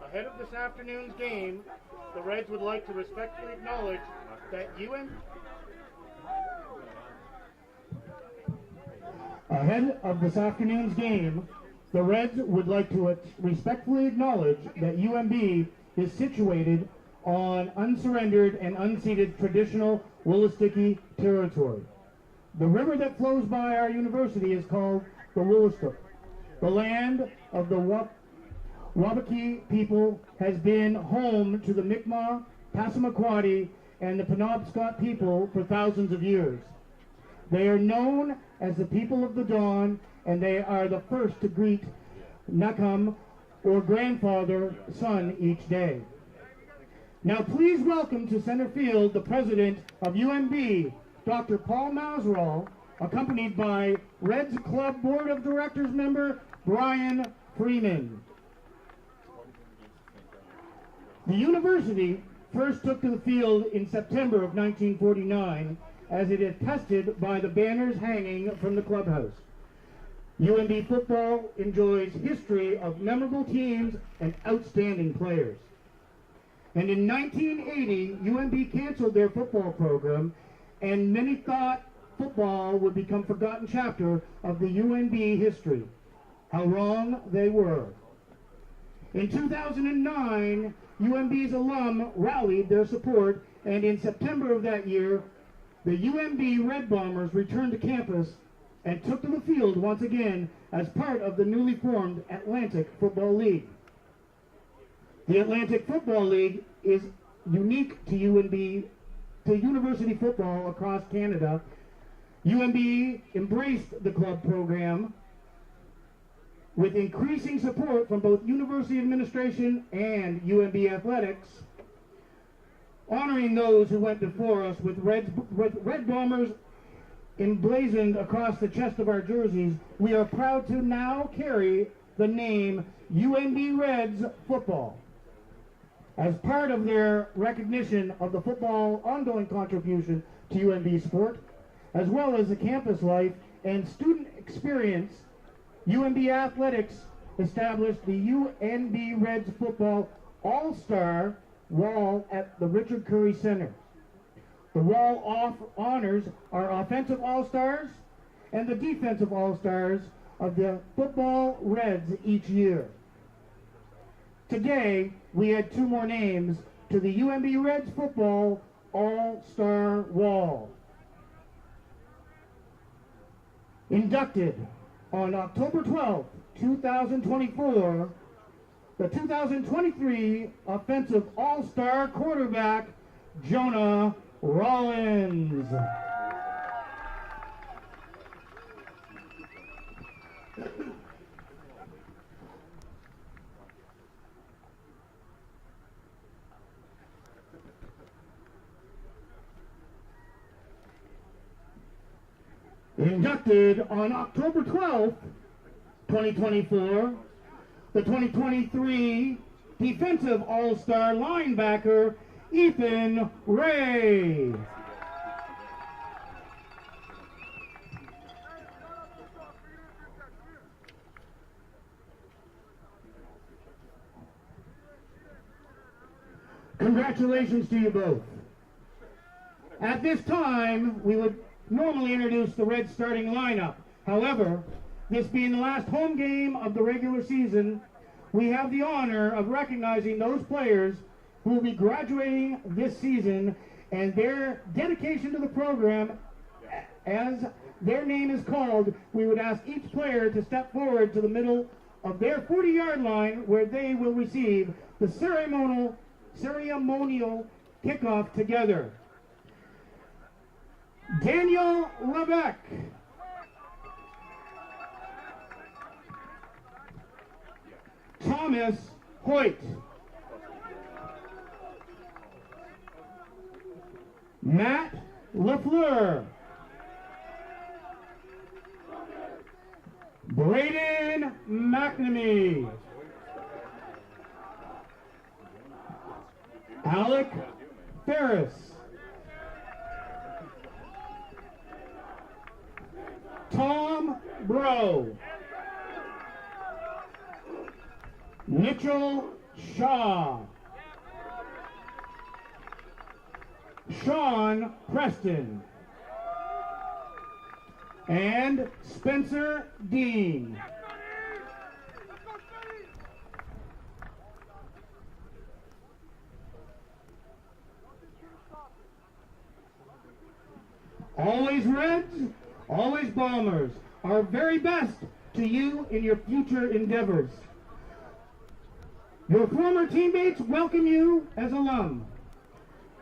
Ahead of this afternoon's game, the Reds would like to respectfully acknowledge that Ahead of this afternoon's game, the Reds would like to respectfully acknowledge that UMB is situated on unsurrendered and unceded traditional Wolastoqey territory. The river that flows by our university is called the Wolastoq. The land of the Wabanaki people has been home to the Mi'kmaq, Passamaquoddy, and the Penobscot people for thousands of years. They are known as the people of the dawn, and they are the first to greet Nakam, or grandfather, son, each day. Now please welcome to center field the president of UMB, Dr. Paul Mazeral, accompanied by Reds Club Board of Directors member Brian Freeman. The university first took to the field in September of 1949, as it is attested by the banners hanging from the clubhouse. UMB football enjoys history of memorable teams and outstanding players. And in 1980, UMB canceled their football program, and many thought football would become a forgotten chapter of the UMB history. How wrong they were. In 2009, UMB's alum rallied their support, and in September of that year, the UMB Red Bombers returned to campus and took to the field once again as part of the newly formed Atlantic Football League. The Atlantic Football League is unique to UMB, to university football across Canada. UMB embraced the club program with increasing support from both university administration and UMB athletics, honoring those who went before us with Red Bombers emblazoned across the chest of our jerseys. We are proud to now carry the name UMB Reds Football. As part of their recognition of the football ongoing contribution to UMB sport, as well as the campus life and student experience, UMB Athletics established the UMB Reds Football All-Star Wall at the Richard Curry Center. The wall honors our offensive All-Stars and the defensive All-Stars of the football Reds each year. Today, we add two more names to the UMB Reds Football All-Star Wall. Inducted on October 12, 2024, the 2023 Offensive All-Star quarterback, Jonah Rollins. Inducted on October 12th, 2024, the 2023 Defensive All-Star linebacker, Ethan Ray. Congratulations to you both. At this time, we would normally introduce the Reds starting lineup. However, this being the last home game of the regular season, we have the honor of recognizing those players who will be graduating this season, and their dedication to the program, as their name is called, we would ask each player to step forward to the middle of their 40-yard line, where they will receive the ceremonial kickoff together. Daniel Lebec. Thomas Hoyt. Matt LaFleur. Braden McNamee. Alec Ferris. Tom Bro. Mitchell Shaw. Sean Preston. And Spencer Dean. Always Reds, always Bombers. Our very best to you in your future endeavors. Your former teammates welcome you as alum.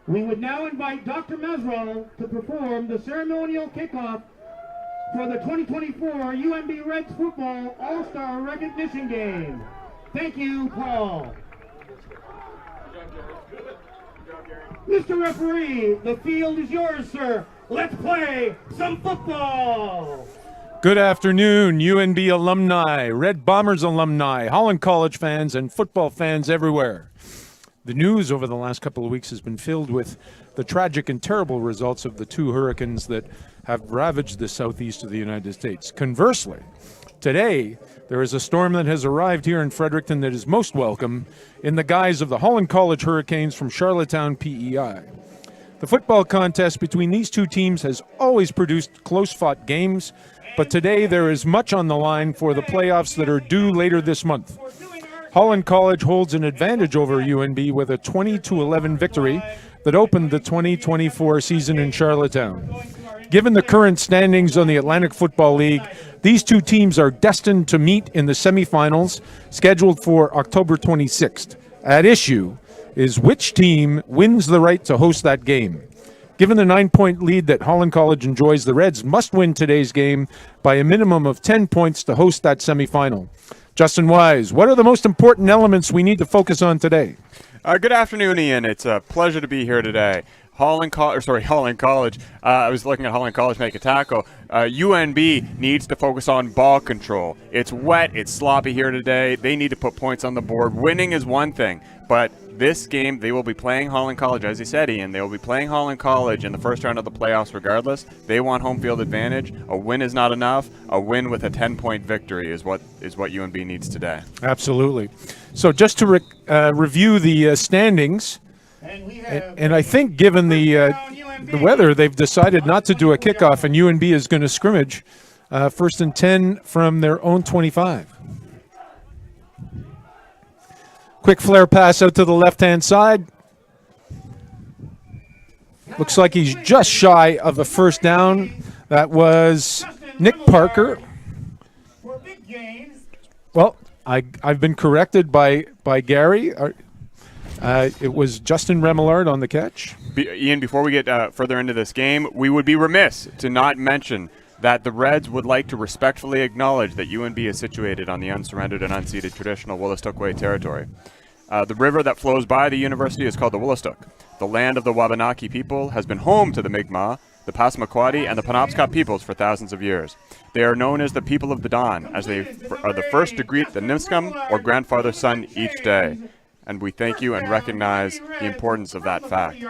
We would now invite Dr. Mesrol to perform the ceremonial kickoff for the 2024 UNB Reds Football All-Star Recognition Game. Thank you, Paul. Mr. Referee, the field is yours, sir. Let's play some football. Good afternoon, UNB alumni, Red Bombers alumni, Holland College fans, and football fans everywhere. The news over the last couple of weeks has been filled with the tragic and terrible results of the two hurricanes that have ravaged the southeast of the United States. Conversely, today there is a storm that has arrived here in Fredericton that is most welcome in the guise of the Holland College Hurricanes from Charlottetown, PEI. The football contest between these two teams has always produced close-fought games, but today there is much on the line for the playoffs that are due later this month. Holland College holds an advantage over UNB with a 20-11 victory that opened the 2024 season in Charlottetown. Given the current standings on the Atlantic Football League, these two teams are destined to meet in the semifinals, scheduled for October 26th. At issue is which team wins the right to host that game. Given the 9-point lead that Holland College enjoys, the Reds must win today's game by a minimum of 10 points to host that semifinal. Justin Wise, what are the most important elements we need to focus on today? Good afternoon, Ian. It's a pleasure to be here today. Holland College. I was looking at Holland College make a tackle. UNB needs to focus on ball control. It's wet. It's sloppy here today. They need to put points on the board. Winning is one thing, but this game, they will be playing Holland College, as you said, Ian. They will be playing Holland College in the first round of the playoffs regardless. They want home field advantage. A win is not enough. A win with a 10-point victory is what UNB needs today. Absolutely. So just to review the standings, and I think given the weather, they've decided not to do a kickoff, and UNB is going to scrimmage first and 10 from their own 25. Quick flare pass out to the left-hand side. Looks like he's just shy of a first down. That was Nick Parker. Well, I've been corrected by Gary. It was Justin Remillard on the catch. Ian, before we get further into this game, we would be remiss to not mention that the Reds would like to respectfully acknowledge that UNB is situated on the unsurrendered and unceded traditional Wolastoqey territory. The river that flows by the university is called the Wolastoq. The land of the Wabanaki people has been home to the Mi'kmaq, the Passamaquoddy, and the Penobscot peoples for thousands of years. They are known as the people of the dawn, as they are the first to greet the Nimskam, or grandfather sun, each day. And we thank you and recognize the importance of that fact.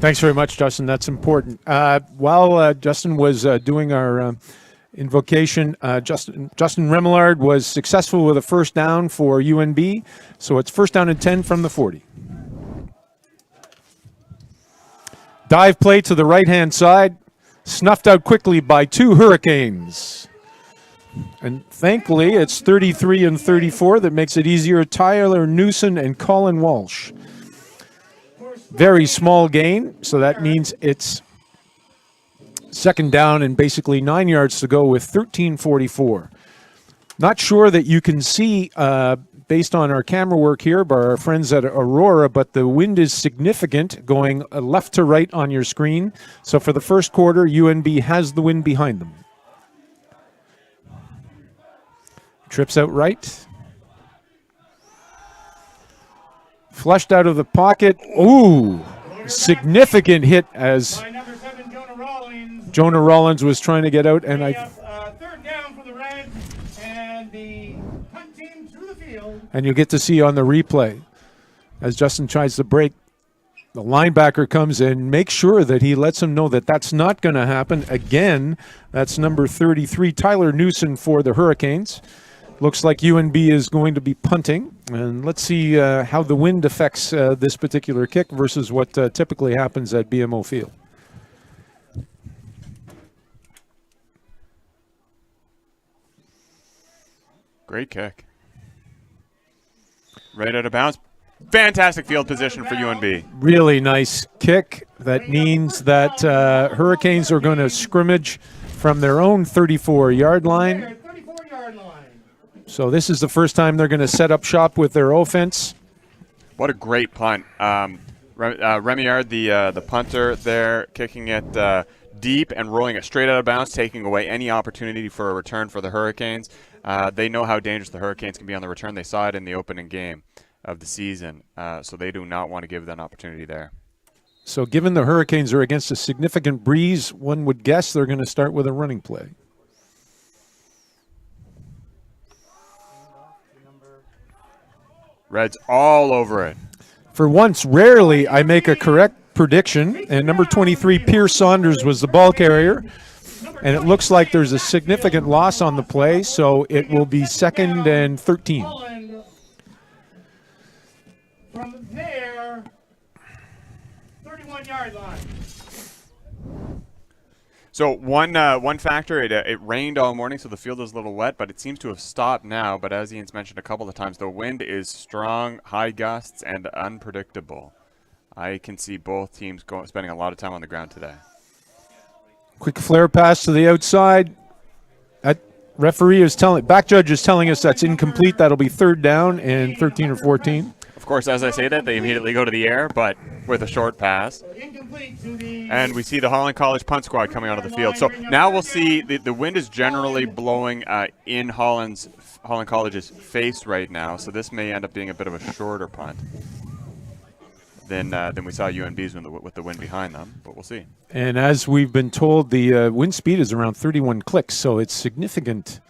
Thanks very much, Justin. That's important. While Justin was doing our invocation, Justin Remillard was successful with a first down for UNB. So it's first down and 10 from the 40. Dive play to the right-hand side, snuffed out quickly by two Hurricanes. And thankfully, it's 33 and 34 that makes it easier. Tyler Newson and Colin Walsh. Very small gain, so that means it's second down and basically 9 yards to go with 13:44. Not sure that you can see, based on our camera work here by our friends at Aurora, but the wind is significant going left to right on your screen. So for the first quarter, UNB has the wind behind them. Trips out right. Flushed out of the pocket. Ooh, significant hit as Jonah Rollins was trying to get out. And third down for the Reds, and the punt team through the field. And you get to see on the replay as Justin tries to break. The linebacker comes in, makes sure that he lets him know that that's not going to happen. Again, that's number 33, Tyler Newson for the Hurricanes. Looks like UNB is going to be punting. And let's see how the wind affects this particular kick versus what typically happens at BMO Field. Great kick. Right out of bounds. Fantastic field position for UNB. Really nice kick. That means that Hurricanes are going to scrimmage from their own 34-yard line. So this is the first time they're going to set up shop with their offense. What a great punt. Remillard, the punter there, kicking it deep and rolling it straight out of bounds, taking away any opportunity for a return for the Hurricanes. They know how dangerous the Hurricanes can be on the return. They saw it in the opening game of the season, so they do not want to give that opportunity there. So given the Hurricanes are against a significant breeze, one would guess they're going to start with a running play. Reds all over it. For once, rarely I make a correct prediction, and number 23, Pierce Saunders, was the ball carrier, and it looks like there's a significant loss on the play, so it will be 2nd and 13. From there, 31-yard line. So one factor, it rained all morning, so the field is a little wet, but it seems to have stopped now. But as Ian's mentioned a couple of times, the wind is strong, high gusts, and unpredictable. I can see both teams spending a lot of time on the ground today. Quick flare pass to the outside. That referee is back judge is telling us that's incomplete. That'll be 3rd down and 13 or 14. Of course, as I say that, they immediately go to the air, but with a short pass. And we see the Holland College punt squad coming out of the field. So now we'll see the wind is generally blowing in Holland College's face right now. So this may end up being a bit of a shorter punt than we saw UNB's with the wind behind them, but we'll see. And as we've been told, the wind speed is around 31 clicks, so it's significant.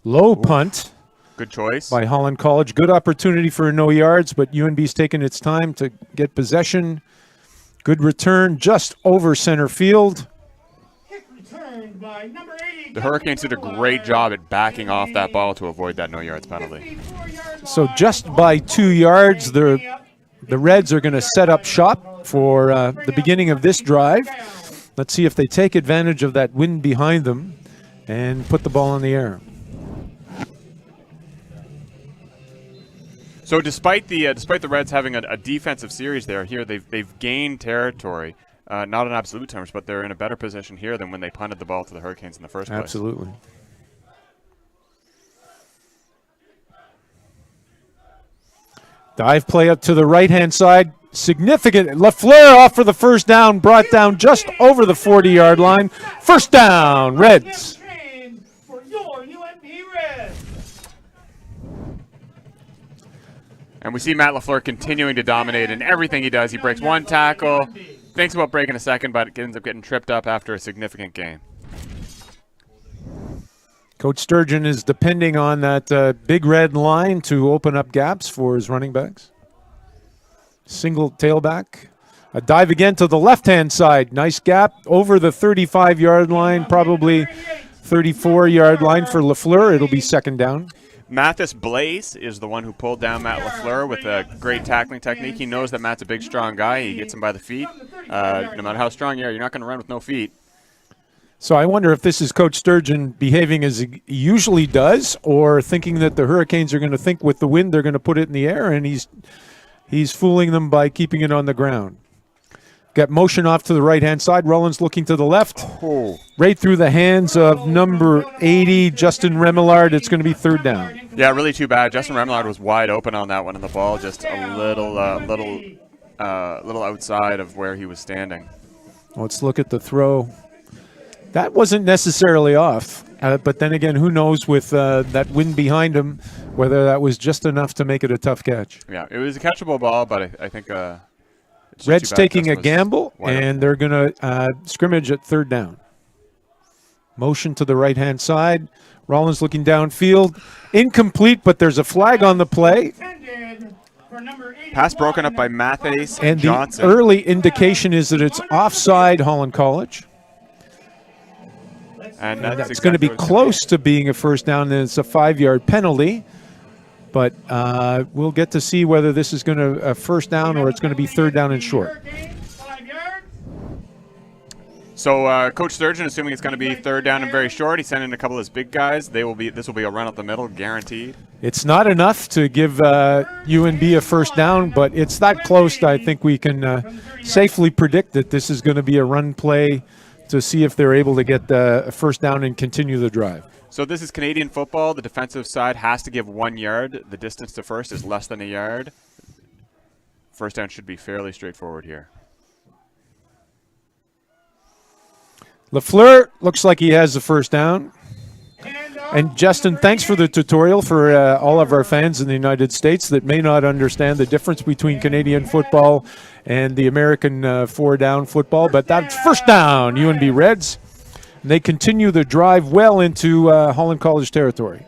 Low punt. Good choice by Holland College. Good opportunity for no yards, but UNB's taken its time to get possession. Good return just over center field. The Hurricanes did a great job at backing off that ball to avoid that no yards penalty. So just by 2 yards, the Reds are going to set up shop for the beginning of this drive. Let's see if they take advantage of that wind behind them and put the ball in the air. So despite the Reds having a defensive series there, here they've gained territory, not in absolute terms, but they're in a better position here than when they punted the ball to the Hurricanes in the first place. Absolutely. Dive play up to the right-hand side. Significant. Lafleur off for the first down, brought down just over the 40-yard line. First down, Reds. And we see Matt Lafleur continuing to dominate in everything he does. He breaks one tackle, thinks about breaking a second, but ends up getting tripped up after a significant gain. Coach Sturgeon is depending on that big red line to open up gaps for his running backs. Single tailback. A dive again to the left-hand side. Nice gap over the 35-yard line, probably 34-yard line for Lafleur. It'll be 2nd down. Mathis Blaze is the one who pulled down Matt Lafleur with a great tackling technique. He knows that Matt's a big, strong guy. He gets him by the feet. No matter how strong you are, you're not going to run with no feet. So I wonder if this is Coach Sturgeon behaving as he usually does, or thinking that the Hurricanes are going to think with the wind they're going to put it in the air, and he's fooling them by keeping it on the ground. Got motion off to the right-hand side. Rollins looking to the left. Oh. Right through the hands of number 80, Justin Remillard. It's going to be 3rd down. Yeah, really too bad. Justin Remillard was wide open on that one, and the ball just a little outside of where he was standing. Let's look at the throw. That wasn't necessarily off, but then again, who knows with that wind behind him, whether that was just enough to make it a tough catch. Yeah, it was a catchable ball, but I think Reds taking a gamble, and they're going to scrimmage at 3rd down. Motion to the right-hand side. Rollins looking downfield. Incomplete, but there's a flag on the play. Pass broken up by Mathis and Johnson. The early indication is that it's offside Holland College. And that's going to be close to being a first down, and it's a 5-yard penalty. But we'll get to see whether this is going to first down or it's going to be third down and short. So Coach Sturgeon, assuming it's going to be third down and very short, he's sending a couple of his big guys. This will be a run up the middle, guaranteed. It's not enough to give UNB a first down, but it's that close that I think we can safely predict that this is going to be a run play to see if they're able to get a first down and continue the drive. So this is Canadian football. The defensive side has to give 1 yard. The distance to first is less than a yard. First down should be fairly straightforward here. Lafleur looks like he has the first down. And Justin, thanks for the tutorial for all of our fans in the United States that may not understand the difference between Canadian football and the American four-down football. But that's first down, UNB Reds. And they continue the drive well into Holland College territory.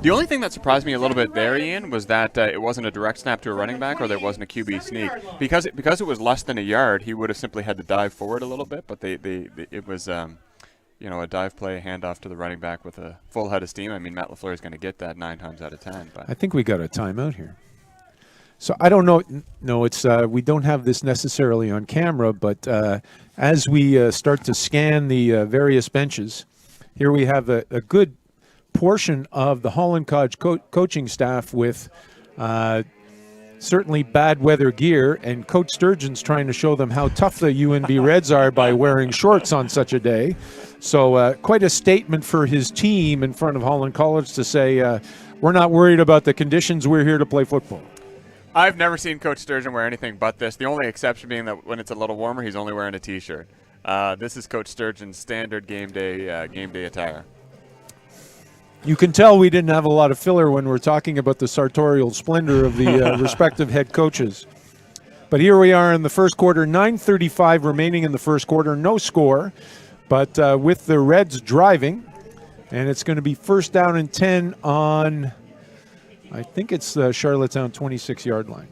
The only thing that surprised me a little bit there, Ian, was that it wasn't a direct snap to a running back or there wasn't a QB sneak. Because it was less than a yard, he would have simply had to dive forward a little bit, but it was a dive play, handoff to the running back with a full head of steam. I mean, Matt LaFleur is going to get that 9 times out of 10. But I think we got a timeout here. So I don't know. No, it's we don't have this necessarily on camera, but as we start to scan the various benches, here we have a good portion of the Holland College coaching staff with certainly bad weather gear, and Coach Sturgeon's trying to show them how tough the UNB Reds are by wearing shorts on such a day. So quite a statement for his team in front of Holland College to say, we're not worried about the conditions, we're here to play football. I've never seen Coach Sturgeon wear anything but this. The only exception being that when it's a little warmer, he's only wearing a T-shirt. This is Coach Sturgeon's standard game day attire. You can tell we didn't have a lot of filler when we're talking about the sartorial splendor of the respective head coaches. But here we are in the first quarter, 9:35 remaining in the first quarter, no score, but with the Reds driving, and it's going to be first down and 10 on, I think it's the Charlottetown 26-yard line.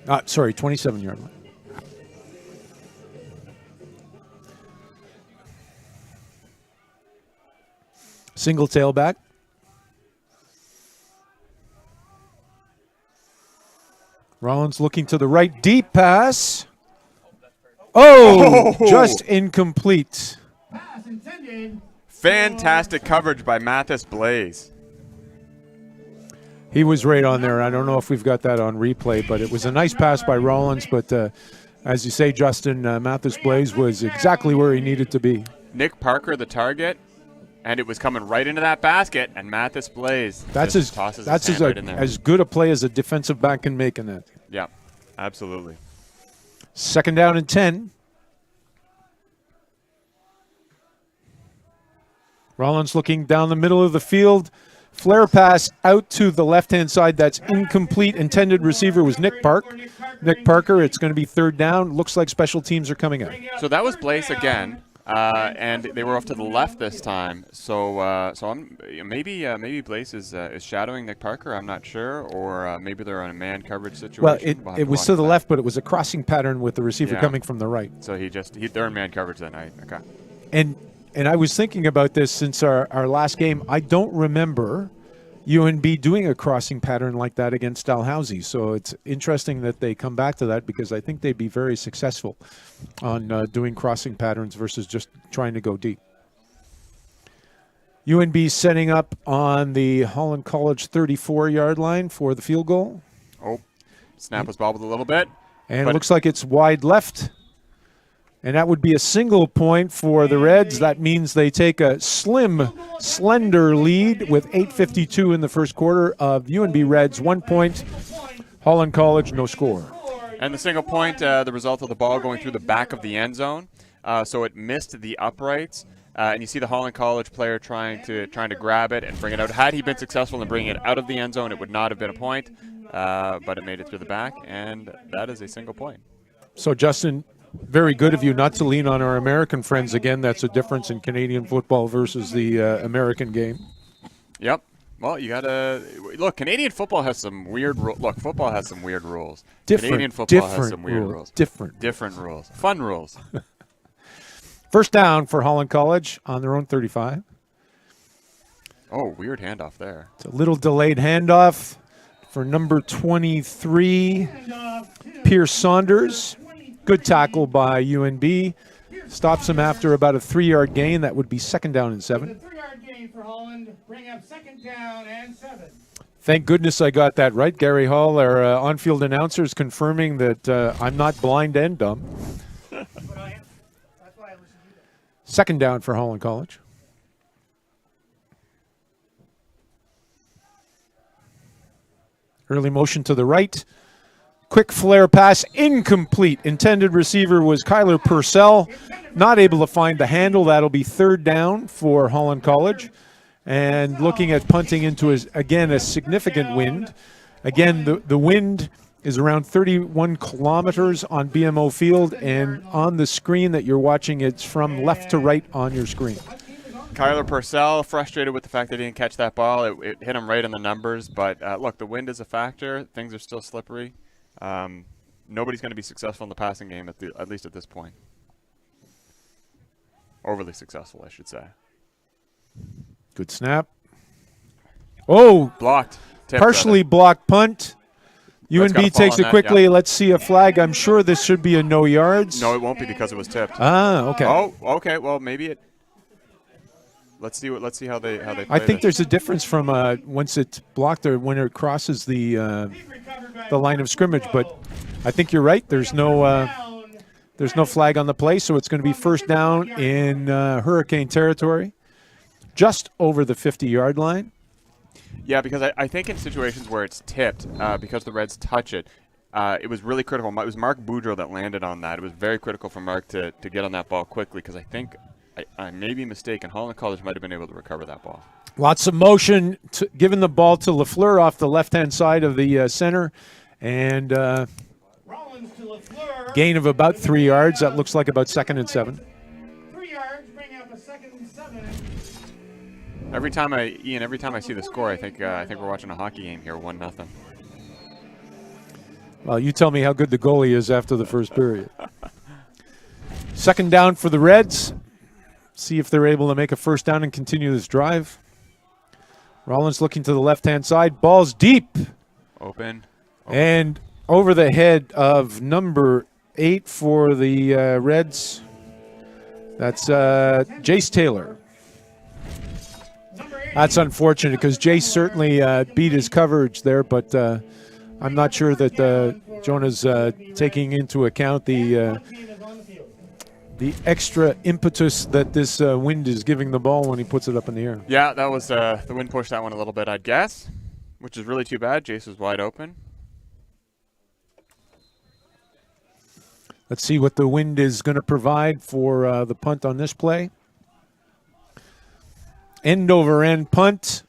27-yard line. Single tailback. Rollins looking to the right. Deep pass. Oh! Just incomplete. Pass intended. Fantastic coverage by Mathis Blaze. He was right on there. I don't know if we've got that on replay, but it was a nice pass by Rollins. But as you say, Justin, Mathis Blaze was exactly where he needed to be. Nick Parker, the target. And it was coming right into that basket, and Mathis Blaze tosses his hand right in there. As good a play as a defensive back can make in that. Yeah, absolutely. Second down and 10. Rollins looking down the middle of the field. Flare pass out to the left-hand side. That's incomplete. Intended receiver was Nick Parker. Nick Parker, it's going to be third down. Looks like special teams are coming out. So that was Blaze again. And they were off to the left this time, so maybe Blaze is shadowing Nick Parker. I'm not sure, or maybe they're on a man coverage situation. Well, it was to the left, but it was a crossing pattern with the receiver coming from the right. So they're in man coverage that night. Okay. And I was thinking about this since our last game. I don't remember UNB doing a crossing pattern like that against Dalhousie. So it's interesting that they come back to that, because I think they'd be very successful on doing crossing patterns versus just trying to go deep. UNB setting up on the Holland College 34-yard line for the field goal. Oh, snap was bobbled a little bit. And it looks like it's wide left. And that would be a single point for the Reds. That means they take a slender lead with 8:52 in the first quarter of UNB Reds. 1 point. Holland College, no score. And the single point, the result of the ball going through the back of the end zone. So it missed the uprights. And you see the Holland College player trying to grab it and bring it out. Had he been successful in bringing it out of the end zone, it would not have been a point. But it made it through the back, and that is a single point. So, Justin, very good of you not to lean on our American friends again. That's a difference in Canadian football versus the American game. Yep. Well, you gotta look. Canadian football has some weird football has some weird rules. Canadian football has some weird rules. Different rules. Fun rules. First down for Holland College on their own 35. Oh, weird handoff there. It's a little delayed handoff for number 23, Pierce Saunders. Good tackle by UNB. Stops him after about a 3-yard gain. That would be second down and 7. 3-yard gain for Holland. Bring up second down and 7. Thank goodness I got that right. Gary Hall, our on-field announcer, is confirming that I'm not blind and dumb. That's why I listen to you. Second down for Holland College. Early motion to the right. Quick flare pass, incomplete. Intended receiver was Kyler Purcell. Not able to find the handle. That'll be third down for Holland College. And looking at punting into, again, a significant wind. Again, the wind is around 31 kilometers on BMO Field. And on the screen that you're watching, it's from left to right on your screen. Kyler Purcell frustrated with the fact that he didn't catch that ball. It hit him right on the numbers. But, look, the wind is a factor. Things are still slippery. Nobody's going to be successful in the passing game, at least at this point. Overly successful, I should say. Good snap. Oh! Blocked. Partially blocked punt. UNB takes it quickly. Yeah. Let's see a flag. I'm sure this should be a no yards. No, it won't be because it was tipped. Ah, okay. Oh, okay. Well, maybe it. Let's see how they play I think this. there's a difference from once it's blocked or when it crosses the line of scrimmage. But I think you're right. There's no flag on the play, so it's going to be first down in Hurricane territory, just over the 50-yard line. Yeah, because I think in situations where it's tipped, because the Reds touch it, it was really critical. It was Mark Boudreau that landed on that. It was very critical for Mark to get on that ball quickly because I think, I may be mistaken, Holland College might have been able to recover that ball. Lots of motion, giving the ball to Lafleur off the left-hand side of the center. And gain of about 3 yards. That looks like about second and 7. 3 yards, bring up a second and 7. Every time I see the score, I think we're watching a hockey game here, 1-0. Well, you tell me how good the goalie is after the first period. Second down for the Reds. See if they're able to make a first down and continue this drive. Rollins looking to the left-hand side. Ball's deep. Open. And over the head of number 8 for the Reds. That's Jace Taylor. That's unfortunate because Jace certainly beat his coverage there, but I'm not sure that Jonah's taking into account the extra impetus that this wind is giving the ball when he puts it up in the air. Yeah, that was the wind pushed that one a little bit, I'd guess, which is really too bad. Jace was wide open. Let's see what the wind is going to provide for the punt on this play. End over end punt.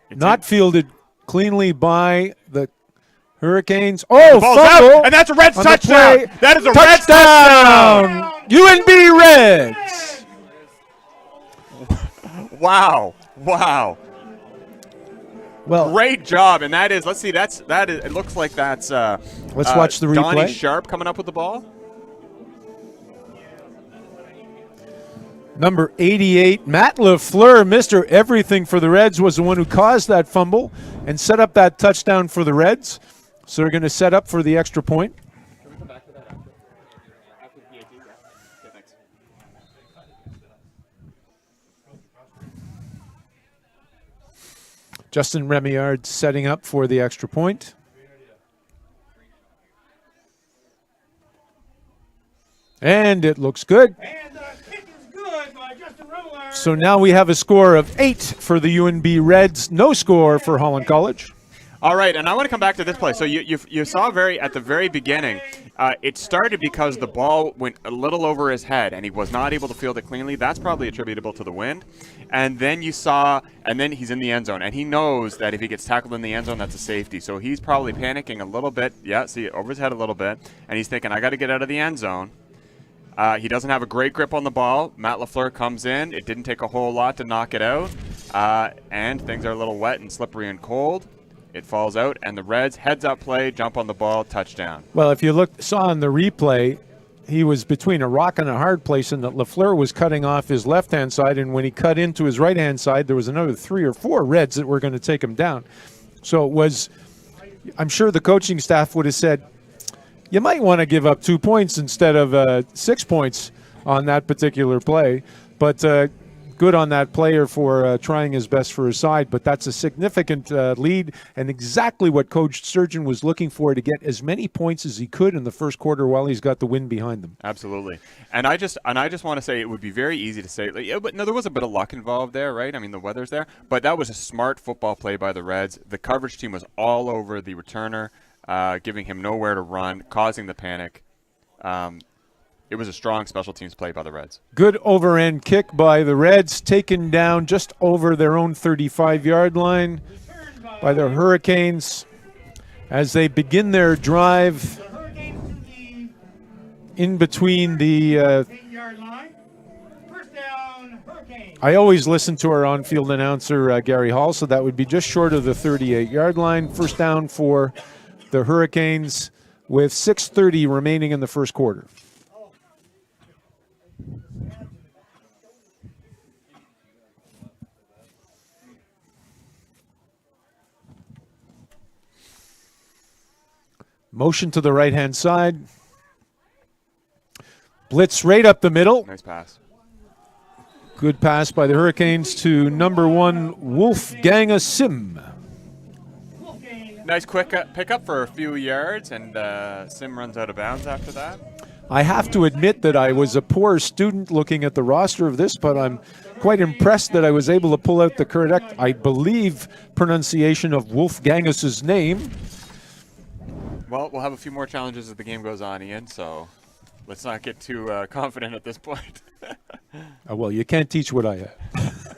Not fielded cleanly by the Hurricanes. Oh, fumble! Out, and that's a Reds touchdown! That is a Reds touchdown! UNB Reds! Wow. Well, great job, and that is, let's see, it looks like that's let's watch the replay. Donnie Sharp coming up with the ball. Number 88, Matt Lafleur, Mr. Everything for the Reds, was the one who caused that fumble and set up that touchdown for the Reds. So they're going to set up for the extra point. Can we come back to that after the PAT? Yeah, thanks. Justin Remillard setting up for the extra point. And it looks good. And the kick is good by Justin Remillard. So now we have a score of 8 for the UNB Reds. No score for Holland College. All right, and I want to come back to this play. So you saw at the very beginning, it started because the ball went a little over his head, and he was not able to field it cleanly. That's probably attributable to the wind. And then then he's in the end zone, and he knows that if he gets tackled in the end zone, that's a safety. So he's probably panicking a little bit. Yeah, see, over his head a little bit, and he's thinking, I got to get out of the end zone. He doesn't have a great grip on the ball. Matt Lafleur comes in. It didn't take a whole lot to knock it out, and things are a little wet and slippery and cold. It falls out, and the Reds, heads-up play, jump on the ball, touchdown. Well, if you saw on the replay, he was between a rock and a hard place, and that Lafleur was cutting off his left-hand side, and when he cut into his right-hand side, there was another 3 or 4 Reds that were going to take him down. So it was, I'm sure the coaching staff would have said, you might want to give up 2 points instead of 6 points on that particular play. But good on that player for trying his best for his side. But that's a significant lead, and exactly what Coach Sturgeon was looking for, to get as many points as he could in the first quarter while he's got the wind behind them. Absolutely. And I just want to say, it would be very easy to say, like, yeah, but no, there was a bit of luck involved there, right? I mean, the weather's there. But that was a smart football play by the Reds. The coverage team was all over the returner, giving him nowhere to run, causing the panic. It was a strong special teams play by the Reds. Good over-end kick by the Reds, taken down just over their own 35-yard line by the Hurricanes as they begin their drive in between the I always listen to our on-field announcer, Gary Hall, so that would be just short of the 38-yard line. First down for the Hurricanes with 6:30 remaining in the first quarter. Motion to the right-hand side. Blitz right up the middle. Nice pass. Good pass by the Hurricanes to number 1, Wolfgang Sim. Nice quick pickup for a few yards, and Sim runs out of bounds after that. I have to admit that I was a poor student looking at the roster of this, but I'm quite impressed that I was able to pull out the correct, I believe, pronunciation of Wolfgangus's name. Well, we'll have a few more challenges as the game goes on, Ian, so let's not get too confident at this point. Well, you can't teach what I have.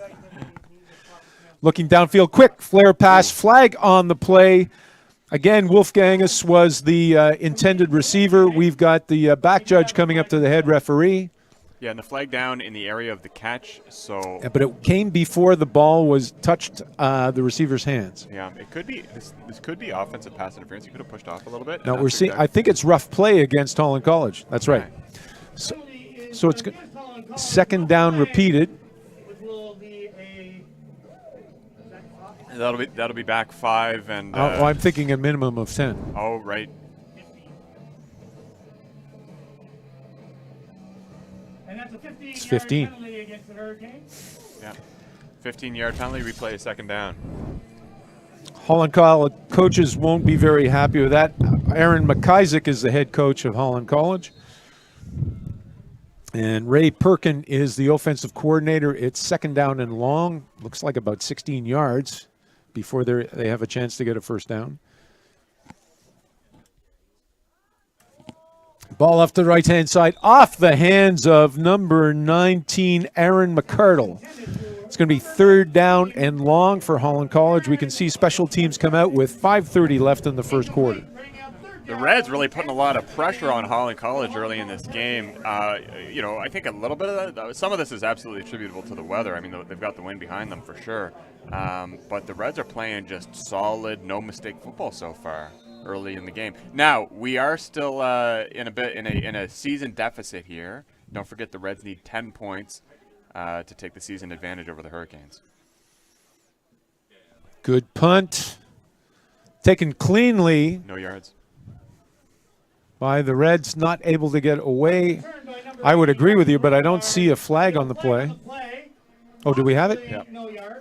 Looking downfield, quick flare pass, flag on the play. Again, Wolfgangus was the intended receiver. We've got the back judge coming up to the head referee. Yeah, and the flag down in the area of the catch, so... Yeah, but it came before the ball was touched the receiver's hands. Yeah, it could be, this could be offensive pass interference. He could have pushed off a little bit. No, we're seeing, I think it's rough play against Holland College. That's right. So it's second down repeated. That'll be back 5 and... I'm thinking a minimum of 10. Oh, right. It's 15. Yeah. 15-yard penalty, replay a second down. Holland College coaches won't be very happy with that. Aaron McIsaac is the head coach of Holland College. And Ray Perkin is the offensive coordinator. It's second down and long. Looks like about 16 yards before they have a chance to get a first down. Ball off to the right-hand side, off the hands of number 19, Aaron McCardle. It's going to be third down and long for Holland College. We can see special teams come out with 5:30 left in the first quarter. The Reds really putting a lot of pressure on Holland College early in this game. You know, I think a little bit of that, some of this is absolutely attributable to the weather. I mean, they've got the wind behind them for sure. But the Reds are playing just solid, no-mistake football so far early in the game. Now, we are still in a season deficit here. Don't forget the Reds need 10 points to take the season advantage over the Hurricanes. Good punt. Taken cleanly. No yards. By the Reds, not able to get away. I would agree with you, but I don't see a flag on the play. Oh, do we have it? Yeah.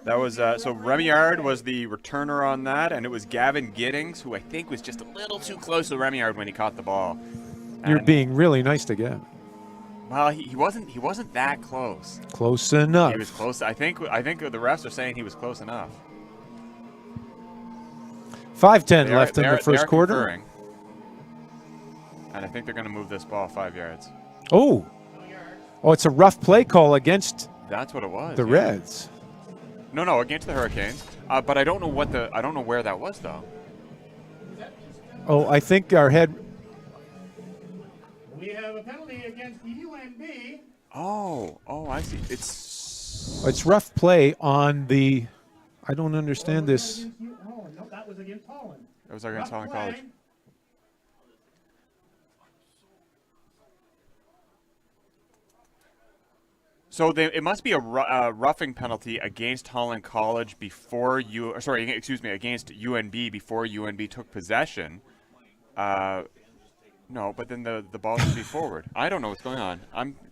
That was so Remyard was the returner on that, and it was Gavin Giddings, who I think was just a little too close to Remyard when he caught the ball. You're being really nice to Gavin. Well, he wasn't that close. Close enough. He was close. I think the refs are saying he was close enough. 5:10 left in the first quarter. Conferring. And I think they're going to move this ball 5 yards. Oh, it's a rough play call against. That's what it was. The Reds. No, against the Hurricanes. But I don't know where that was though. Oh, I think our head. We have a penalty against UNB. Oh, I see. It's rough play on the. I don't understand this. Oh, no, that was against Holland. It was against Holland College. So it must be a roughing penalty against Holland College against UNB before UNB took possession. No, but then the ball should be forward. I don't know what's going on.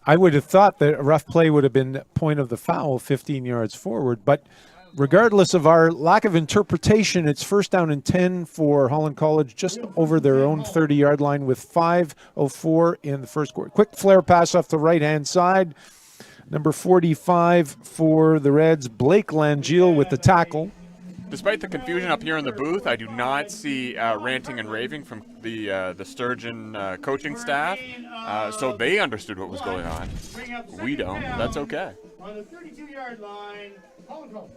I would have thought that a rough play would have been point of the foul 15 yards forward, but regardless of our lack of interpretation, it's first down and 10 for Holland College, just over their own 30-yard line with 5:04 in the first quarter. Quick flare pass off the right-hand side. Number 45 for the Reds, Blake Langeal with the tackle. Despite the confusion up here in the booth, I do not see ranting and raving from the Sturgeon coaching staff. So they understood what was going on. We don't. That's okay. On the 32-yard line, Holland College.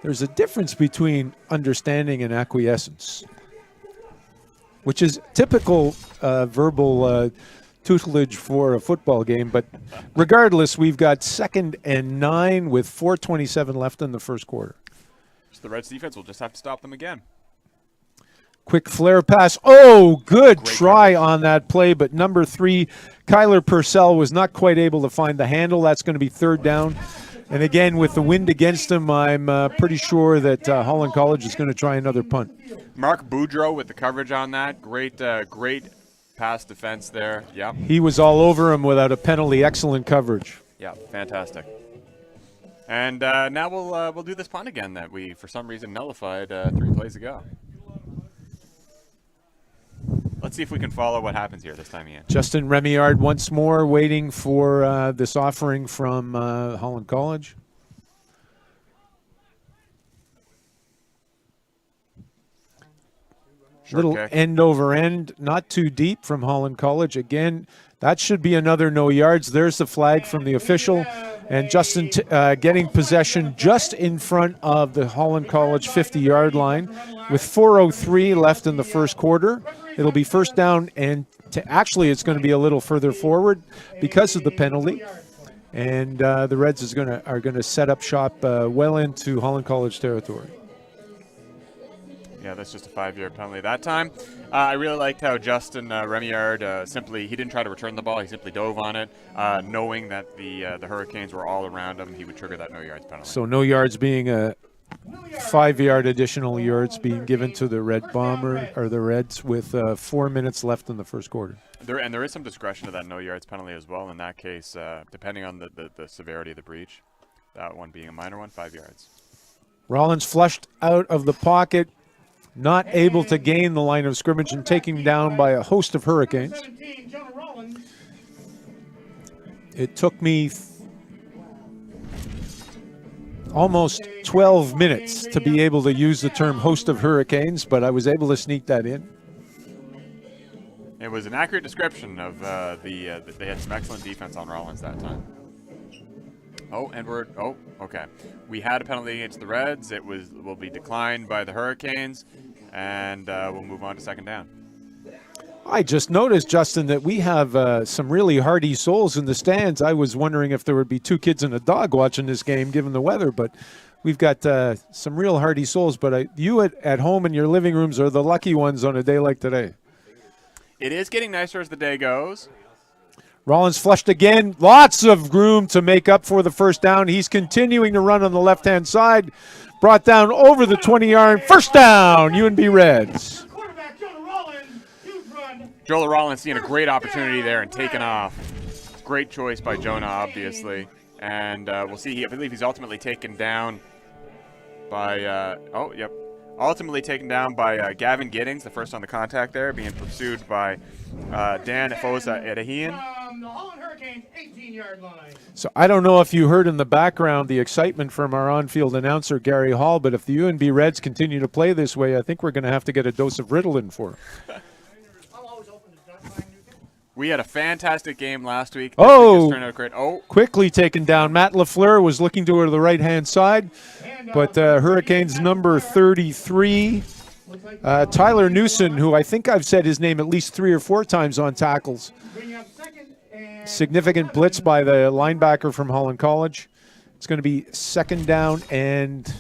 There's a difference between understanding and acquiescence, which is typical verbal tutelage for a football game. But regardless, we've got 2nd and 9 with 4:27 left in the first quarter. So the Reds defense will just have to stop them again. Quick flare pass. Oh, good try on that play, but number 3, Kyler Purcell, was not quite able to find the handle. That's going to be 3rd down. And again, with the wind against him, I'm pretty sure that Holland College is going to try another punt. Mark Boudreau with the coverage on that. Great pass defense there. Yeah. He was all over him without a penalty. Excellent coverage. Yeah, fantastic. And now we'll do this punt again that we, for some reason, nullified 3 plays ago. Let's see if we can follow what happens here this time, Ian. Justin Remillard once more waiting for this offering from Holland College. Little end over end, not too deep from Holland College. Again, that should be another no yards. There's the flag from the official. And Justin getting possession just in front of the Holland College 50-yard line with 4:03 left in the first quarter. It'll be first down, and actually it's going to be a little further forward because of the penalty. And the Reds are going to set up shop well into Holland College territory. Yeah, that's just a 5-yard penalty that time. I really liked how Justin Remillard he didn't try to return the ball. He simply dove on it, knowing that the Hurricanes were all around him. He would trigger that no yards penalty. So no yards being a 5-yard additional yards being given to the the Reds with 4 minutes left in the first quarter. There is some discretion to that no yards penalty as well. In that case, depending on the severity of the breach, that one being a minor one, 5 yards. Rollins flushed out of the pocket. Not able to gain the line of scrimmage and taken down by a host of Hurricanes. It took me almost 12 minutes to be able to use the term host of Hurricanes, but I was able to sneak that in. It was an accurate description of they had some excellent defense on Rollins that time. Okay. We had a penalty against the Reds. It will be declined by the Hurricanes, and we'll move on to second down. I just noticed, Justin, that we have some really hardy souls in the stands. I was wondering if there would be 2 kids and a dog watching this game, given the weather, but we've got some real hardy souls. But you at home in your living rooms are the lucky ones on a day like today. It is getting nicer as the day goes. Rollins flushed again. Lots of room to make up for the first down. He's continuing to run on the left-hand side. Brought down over the 20-yard. First down, UNB Reds. Joel Rollins seeing a great opportunity there and taking off. Great choice by Jonah, obviously. And we'll see. I believe he's ultimately taken down by ultimately taken down by Gavin Giddings, the first on the contact there, being pursued by Dan Fosa Edahian. The Holland Hurricanes 18-yard line. So I don't know if you heard in the background the excitement from our on-field announcer, Gary Hall, but if the UNB Reds continue to play this way, I think we're going to have to get a dose of Ritalin for them. We had a fantastic game last week. Quickly Quickly taken down. Matt LaFleur was looking to the right-hand side, but Hurricanes number 33, Tyler Newson, who I think I've said his name at least 3 or 4 times on tackles. Significant blitz by the linebacker from Holland College. It's going to be second down and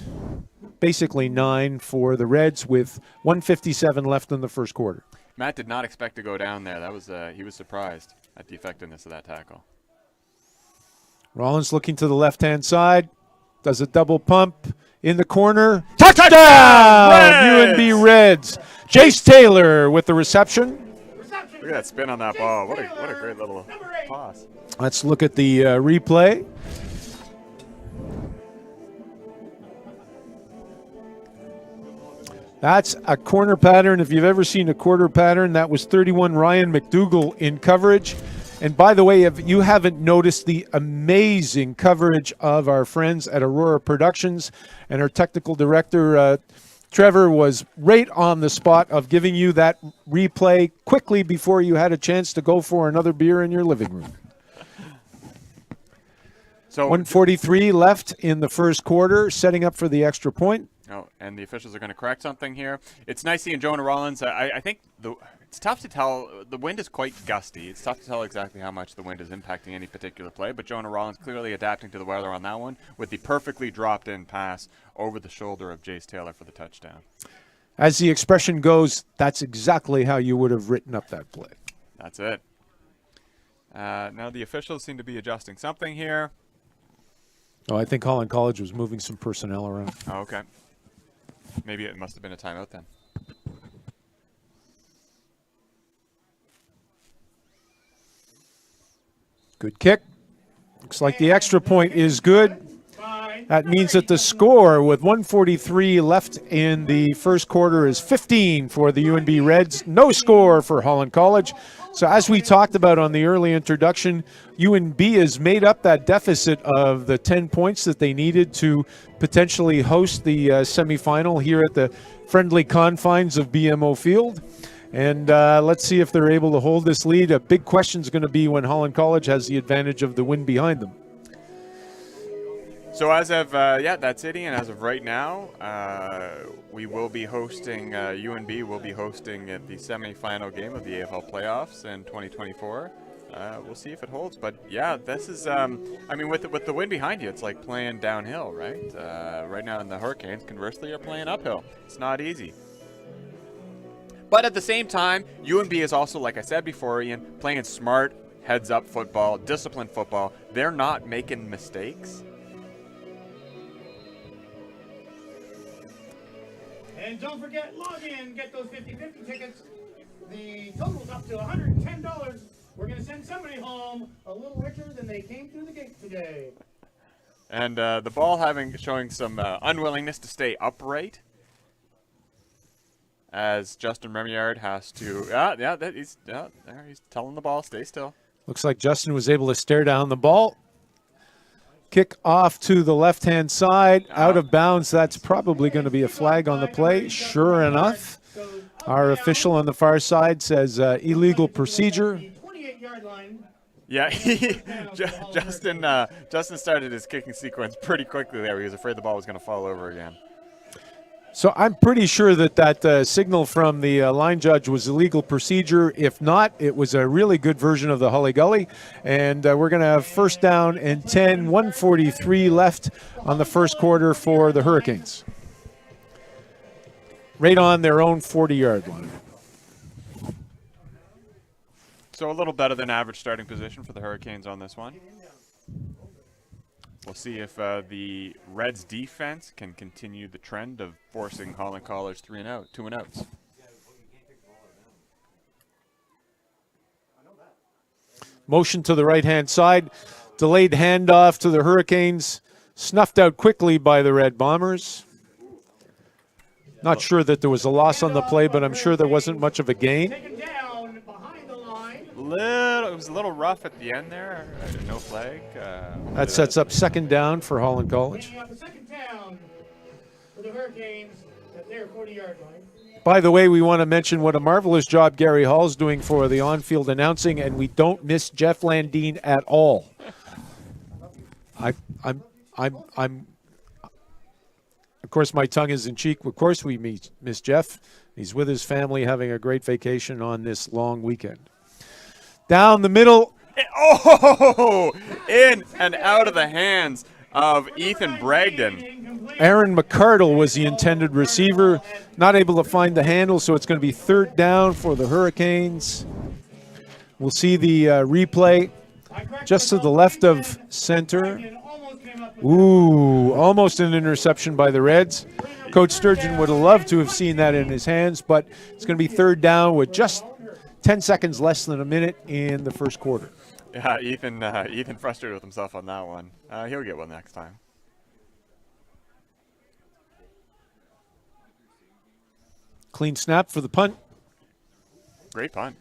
basically 9 for the Reds with 1:57 left in the first quarter. Matt did not expect to go down there. That was he was surprised at the effectiveness of that tackle. Rollins looking to the left-hand side. Does a double pump in the corner. Touchdown! UNB Reds. Jace Taylor with the reception. Look at that spin on that ball. What a great little toss. Let's look at the replay. That's a corner pattern. If you've ever seen a quarter pattern, that was 31 Ryan McDougall in coverage. And by the way, if you haven't noticed the amazing coverage of our friends at Aurora Productions, and our technical director, Trevor, was right on the spot of giving you that replay quickly before you had a chance to go for another beer in your living room. So 1:43 left in the first quarter, setting up for the extra point. Oh, and the officials are going to correct something here. It's nice seeing Jonah Rollins. I think it's tough to tell. The wind is quite gusty. It's tough to tell exactly how much the wind is impacting any particular play, but Jonah Rollins clearly adapting to the weather on that one with the perfectly dropped-in pass over the shoulder of Jace Taylor for the touchdown. As the expression goes, that's exactly how you would have written up that play. That's it. Now the officials seem to be adjusting something here. Oh, I think Holland College was moving some personnel around. Oh, okay. Maybe it must have been a timeout then. Good kick. Looks like the extra point is good. That means that the score with 1:43 left in the first quarter is 15 for the UNB Reds. No score for Holland College. So as we talked about on the early introduction, UNB has made up that deficit of the 10 points that they needed to potentially host the semifinal here at the friendly confines of BMO Field. And let's see if they're able to hold this lead. A big question is going to be when Holland College has the advantage of the wind behind them. So as of, that's it, Ian. As of right now, we will be hosting, UNB will be hosting the semifinal game of the AFL playoffs in 2024. We'll see if it holds. But, yeah, this is, I mean, with the wind behind you, it's like playing downhill, right? Right now in the Hurricanes, conversely, you're playing uphill. It's not easy. But at the same time, UNB is also, like I said before, Ian, playing smart, heads-up football, disciplined football. They're not making mistakes. And don't forget, log in, get those 50/50 tickets. The total's up to $110. We're going to send somebody home a little richer than they came through the gate today. And the ball showing some unwillingness to stay upright, as Justin Remillard has to. He's telling the ball stay still. Looks like Justin was able to stare down the ball. Kick off to the left-hand side, out of bounds. That's probably going to be a flag on the play. Sure enough, our official on the far side says illegal procedure. Yeah, Justin started his kicking sequence pretty quickly there. He was afraid the ball was going to fall over again. So I'm pretty sure that signal from the line judge was illegal procedure. If not, it was a really good version of the Hully Gully. And we're going to have first down and 10, 1:43 left on the first quarter for the Hurricanes. Right on their own 40-yard line. So a little better than average starting position for the Hurricanes on this one. We'll see if the Reds defense can continue the trend of forcing Holland College 2 and outs. Motion to the right-hand side. Delayed handoff to the Hurricanes. Snuffed out quickly by the Red Bombers. Not sure that there was a loss on the play, but I'm sure there wasn't much of a gain. It was a little rough at the end there. No flag. That sets up second down for Holland College. Second down for the Hurricanes at their 40-yard line. By the way, we want to mention what a marvelous job Gary Hall's doing for the on-field announcing, and we don't miss Jeff Landine at all. I'm of course, my tongue is in cheek. Of course, we miss Jeff. He's with his family having a great vacation on this long weekend. Down the middle. In and out of the hands of Ethan Bragdon. Aaron McCardle was the intended receiver. Not able to find the handle, so it's going to be third down for the Hurricanes. We'll see the replay. just to the left of center. Ooh, almost an interception by the Reds. Coach Sturgeon would have loved to have seen that in his hands, but it's going to be third down with just 10 seconds less than a minute in the first quarter. Yeah, Ethan frustrated with himself on that one. He'll get one next time. Clean snap for the punt. Great punt.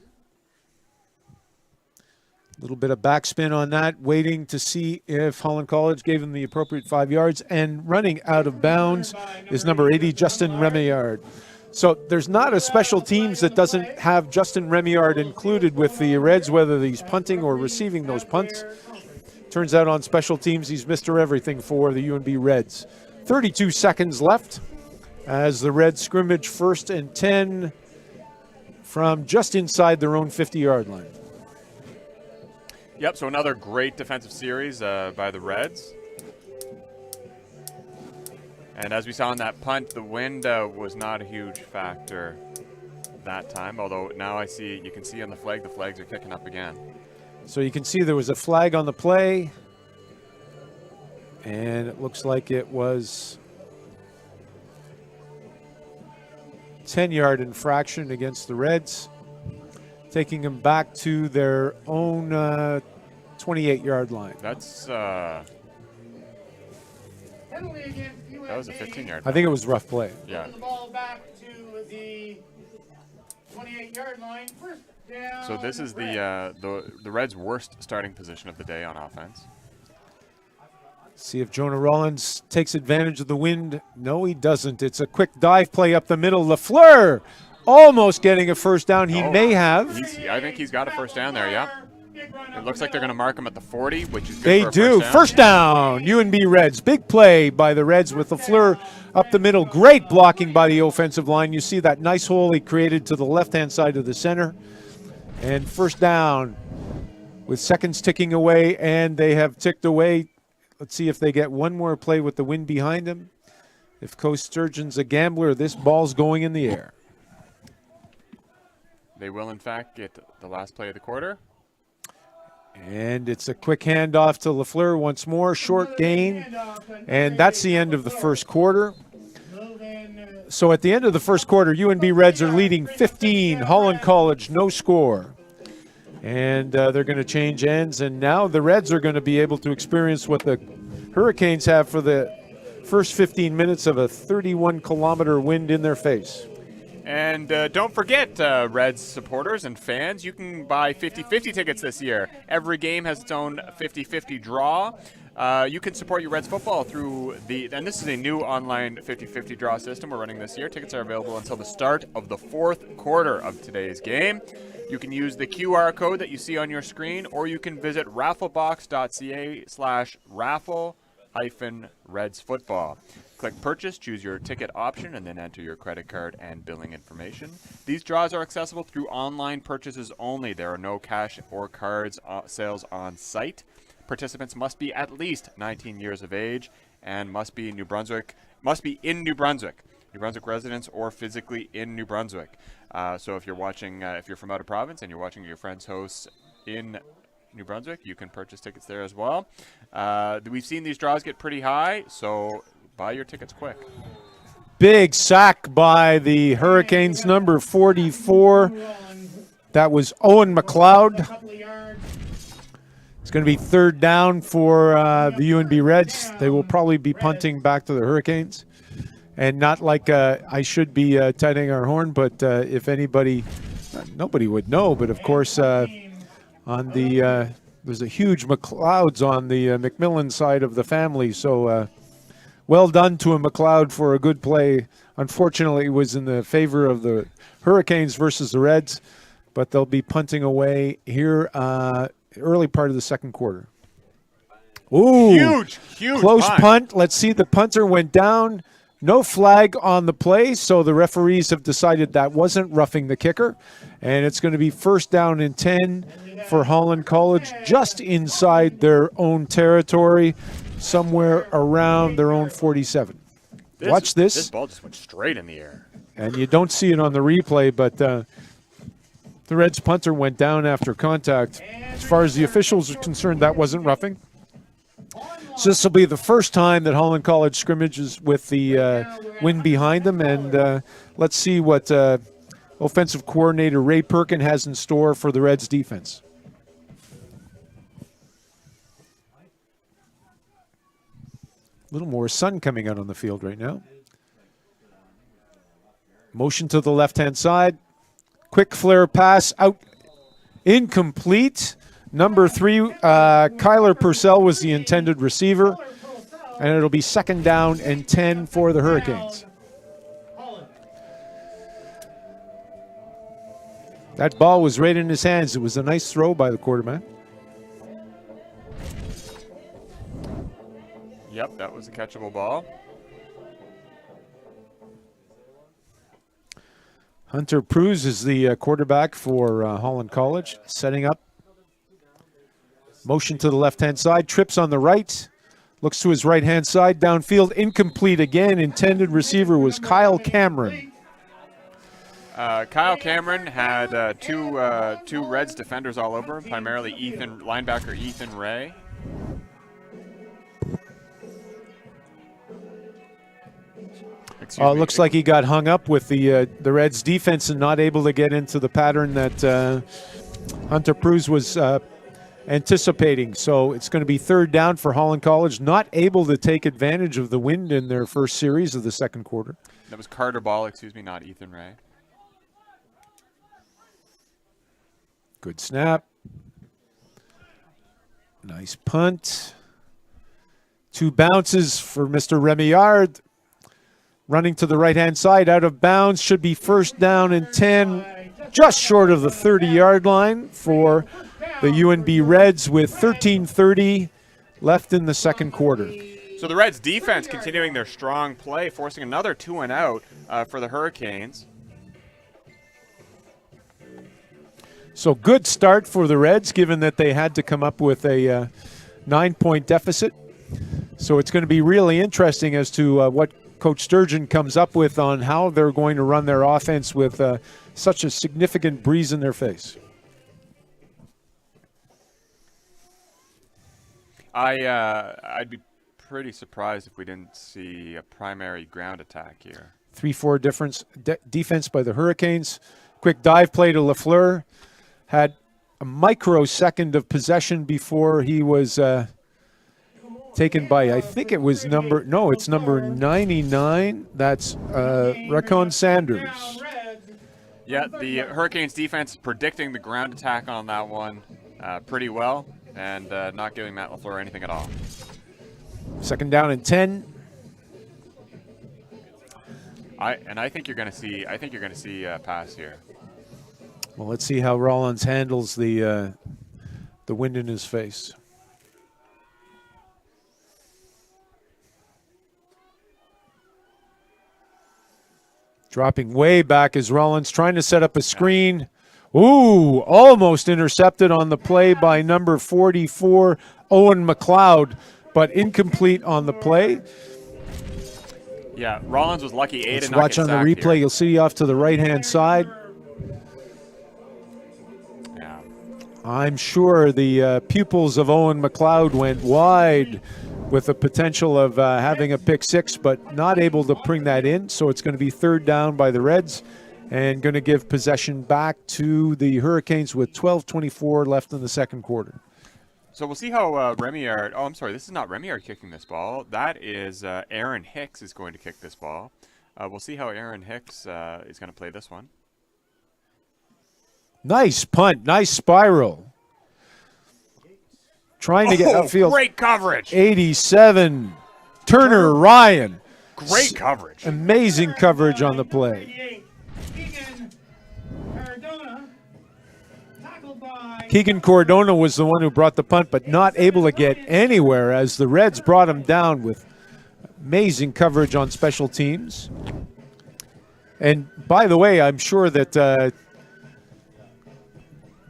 A little bit of backspin on that, waiting to see if Holland College gave him the appropriate 5 yards. And running out of bounds is number 80, Justin Remillard. So there's not a special teams that doesn't have Justin Remillard included with the Reds, whether he's punting or receiving those punts. Turns out on special teams, he's Mr. Everything for the UNB Reds. 32 seconds left as the Reds scrimmage 1st and 10 from just inside their own 50-yard line. Yep, so another great defensive series by the Reds. And as we saw on that punt, the wind was not a huge factor that time, although now you can see on the flags are kicking up again. So you can see there was a flag on the play, and it looks like it was 10-yard infraction against the Reds, taking them back to their own 28-yard line. That's that was a 15-yard. I think it was rough play. Yeah. The ball back to the 28-yard line. First down. So this is the Reds' worst starting position of the day on offense. See if Jonah Rollins takes advantage of the wind. No, he doesn't. It's a quick dive play up the middle. LaFleur almost getting a first down. He may have. I think he's got a first down there, yeah. It looks like they're going to mark him at the 40, which is good They for a do. First down. UNB Reds. Big play by the Reds with LaFleur up the middle. Great blocking by the offensive line. You see that nice hole he created to the left-hand side of the center. And first down with seconds ticking away, and they have ticked away. Let's see if they get one more play with the wind behind them. If Coach Sturgeon's a gambler, this ball's going in the air. They will, in fact, get the last play of the quarter. And it's a quick handoff to LaFleur once more. Short gain. And that's the end of the first quarter. So at the end of the first quarter, UNB Reds are leading 15. Holland College, no score. And they're going to change ends. And now the Reds are going to be able to experience what the Hurricanes have for the first 15 minutes of a 31-kilometer wind in their face. And don't forget, Reds supporters and fans, you can buy 50-50 tickets this year. Every game has its own 50-50 draw. You can support your Reds football through and this is a new online 50-50 draw system we're running this year. Tickets are available until the start of the fourth quarter of today's game. You can use the QR code that you see on your screen, or you can visit rafflebox.ca/raffle-Reds football. Click purchase, choose your ticket option, and then enter your credit card and billing information. These draws are accessible through online purchases only. There are no cash or cards sales on site. Participants must be at least 19 years of age and must be in New Brunswick, New Brunswick residents or physically in New Brunswick. So if you're watching, if you're from out of province and you're watching at your friend's house in New Brunswick, you can purchase tickets there as well. We've seen these draws get pretty high, so buy your tickets quick. Big sack by the Hurricanes, number 44. That was Owen McLeod. It's going to be third down for the UNB Reds. They will probably be punting back to the Hurricanes. And not like I should be tooting our horn, but if anybody, nobody would know. But of course, on the there's a huge McLeods on the McMillan side of the family. So well done to a McLeod for a good play. Unfortunately, it was in the favor of the Hurricanes versus the Reds, but they'll be punting away here early part of the second quarter. Ooh, huge close punt. Let's see, the punter went down. No flag on the play, so the referees have decided that wasn't roughing the kicker. And it's going to be first down and 10 for Holland College, just inside their own territory, somewhere around their own 47. Watch this. This ball just went straight in the air. And you don't see it on the replay, but The Reds punter went down after contact. As far as the officials are concerned, that wasn't roughing. So this will be the first time that Holland College scrimmages with the wind behind them, and let's see what offensive coordinator Ray Perkin has in store for the Reds defense. A little more sun coming out on the field right now. Motion to the left-hand side. Quick flare pass out. Incomplete. Number 3, Kyler Purcell was the intended receiver. And it'll be 2nd down and 10 for the Hurricanes. That ball was right in his hands. It was a nice throw by the quarterback. Yep, that was a catchable ball. Hunter Pruse is the quarterback for Holland College, setting up. Motion to the left-hand side, trips on the right, looks to his right-hand side, downfield, incomplete again. Intended receiver was Kyle Cameron. Kyle Cameron had two Reds defenders all over him, primarily linebacker Ethan Ray. Looks like he got hung up with the Reds defense and not able to get into the pattern that Hunter Pruse was anticipating. So it's going to be 3rd down for Holland College, not able to take advantage of the wind in their first series of the second quarter. That was Carter Ball, not Ethan Ray. Good snap. Nice punt. 2 bounces for Mr. Remillard. Running to the right-hand side, out of bounds, should be 1st down and 10, just short of the 30-yard line for the UNB Reds with 13:30 left in the second quarter. So the Reds defense continuing their strong play, forcing another 2-and-out for the Hurricanes. So good start for the Reds, given that they had to come up with a 9-point deficit. So it's going to be really interesting as to what Coach Sturgeon comes up with on how they're going to run their offense with such a significant breeze in their face. I'd be pretty surprised if we didn't see a primary ground attack here. 3-4 defense by the Hurricanes. Quick dive play to Lafleur. Had a microsecond of possession before he was taken by, I think it was number 99. That's Racon Sanders. Yeah, the Hurricanes defense predicting the ground attack on that one pretty well, and not giving Matt Lafleur anything at all. 2nd down and 10. I think you're going to see a pass here. Well, let's see how Rollins handles the wind in his face. Dropping way back is Rollins trying to set up a screen. Ooh, almost intercepted on the play by number 44, Owen McLeod, but incomplete on the play. Yeah, Rollins was lucky to Let's not watch get on the sacked replay. here. You'll see off to the right-hand side. Yeah. I'm sure the pupils of Owen McLeod went wide with the potential of having a pick 6, but not able to bring that in. So it's going to be 3rd down by the Reds and going to give possession back to the Hurricanes with 12:24 left in the second quarter. So we'll see how Remillard. Oh, I'm sorry. This is not Remillard kicking this ball. That is Aaron Hicks is going to kick this ball. We'll see how Aaron Hicks is going to play this one. Nice punt. Nice spiral. Trying to get upfield. Great coverage. 87. Turner Ryan. Great coverage. Amazing coverage on the play. Keegan Cordona was the one who brought the punt, but not able to get anywhere as the Reds brought him down with amazing coverage on special teams. And by the way, I'm sure that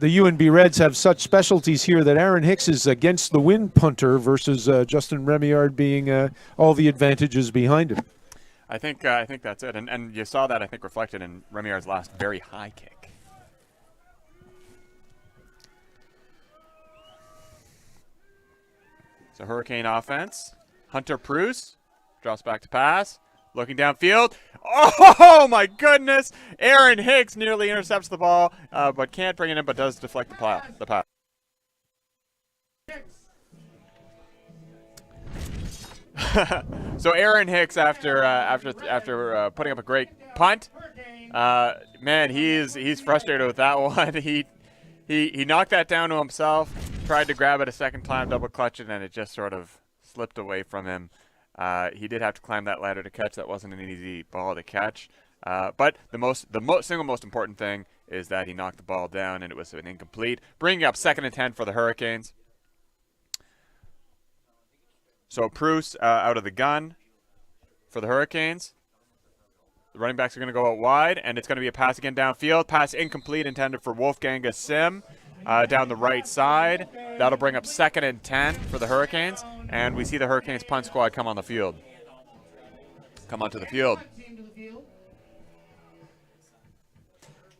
the UNB Reds have such specialties here that Aaron Hicks is against the wind punter versus Justin Remillard being all the advantages behind him. I think that's it. And you saw that, I think, reflected in Remillard's last very high kick. So Hurricane offense. Hunter Bruce drops back to pass. Looking downfield. Oh, my goodness. Aaron Hicks nearly intercepts the ball, but can't bring it in, but does deflect the pass. So Aaron Hicks, after putting up a great punt, man, he's frustrated with that one. He knocked that down to himself, tried to grab it a second time, double clutch it, and it just sort of slipped away from him. He did have to climb that ladder to catch. That wasn't an easy ball to catch. But the single most important thing is that he knocked the ball down and it was an incomplete, bringing up 2nd and 10 for the Hurricanes. So Bruce out of the gun for the Hurricanes. The running backs are going to go out wide, and it's going to be a pass again downfield. Pass incomplete, intended for Wolfgang Sim down the right side. That'll bring up 2nd and 10 for the Hurricanes, and we see the Hurricanes punt squad come on the field. Come onto the field.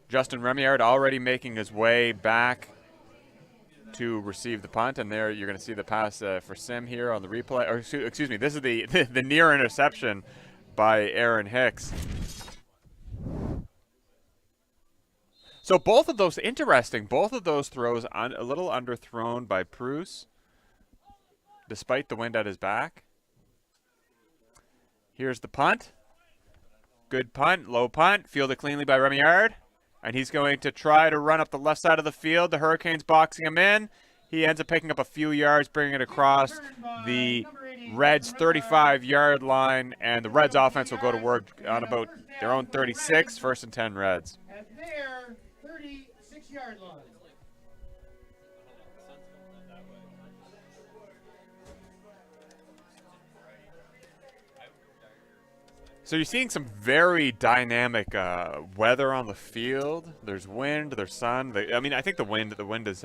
Justin Remillard already making his way back to receive the punt, and there you're going to see the pass for Sim here on the replay. Or excuse me, this is the the near interception by Aaron Hicks. So both of those throws a little underthrown by Bruce, despite the wind at his back. Here's the punt. Good punt, low punt, fielded cleanly by Remillard. And he's going to try to run up the left side of the field. The Hurricanes boxing him in. He ends up picking up a few yards, bringing it across the Reds' 35-yard line, and the Reds' offense will go to work on about their own 36, 1st and 10 Reds. At their 36-yard line. So you're seeing some very dynamic weather on the field. There's wind, there's sun. I think the wind is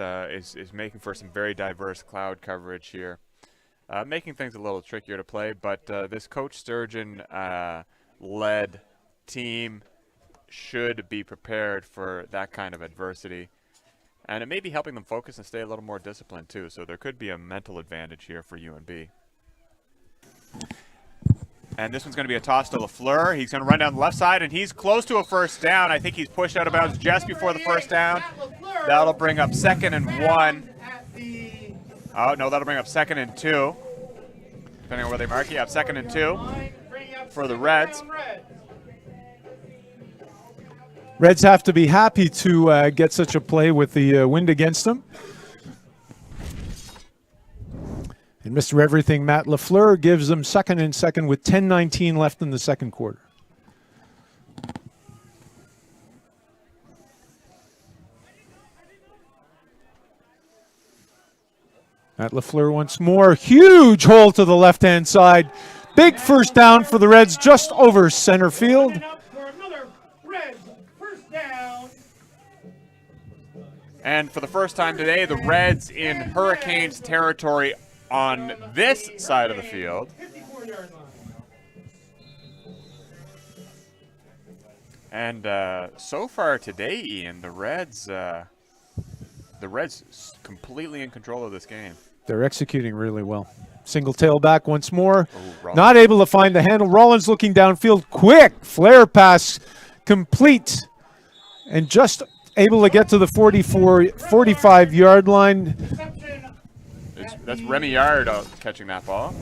making for some very diverse cloud coverage here, making things a little trickier to play. But this Coach Sturgeon led team should be prepared for that kind of adversity, and it may be helping them focus and stay a little more disciplined too. So there could be a mental advantage here for UNB. And this one's going to be a toss to Lafleur. He's going to run down the left side, and he's close to a first down. I think he's pushed out of bounds just before the first down. That'll bring up 2nd and 1. Oh, no, that'll bring up 2nd and 2. Depending on where they mark. Yeah, 2nd and 2 for the Reds. Reds have to be happy to get such a play with the wind against them. And Mr. Everything, Matt Lafleur, gives them 2nd and 2 with 10:19 left in the second quarter. Matt Lafleur once more. Huge hole to the left-hand side. Big first down for the Reds just over center field. And for the first time today, the Reds in Hurricanes territory on this side of the field. And so far today, Ian, the Reds completely in control of this game. They're executing really well. Single tailback once more. Not able to find the handle. Rollins looking downfield. Quick flare pass complete. And just able to get to the 45-yard line. That's Remillard catching that ball.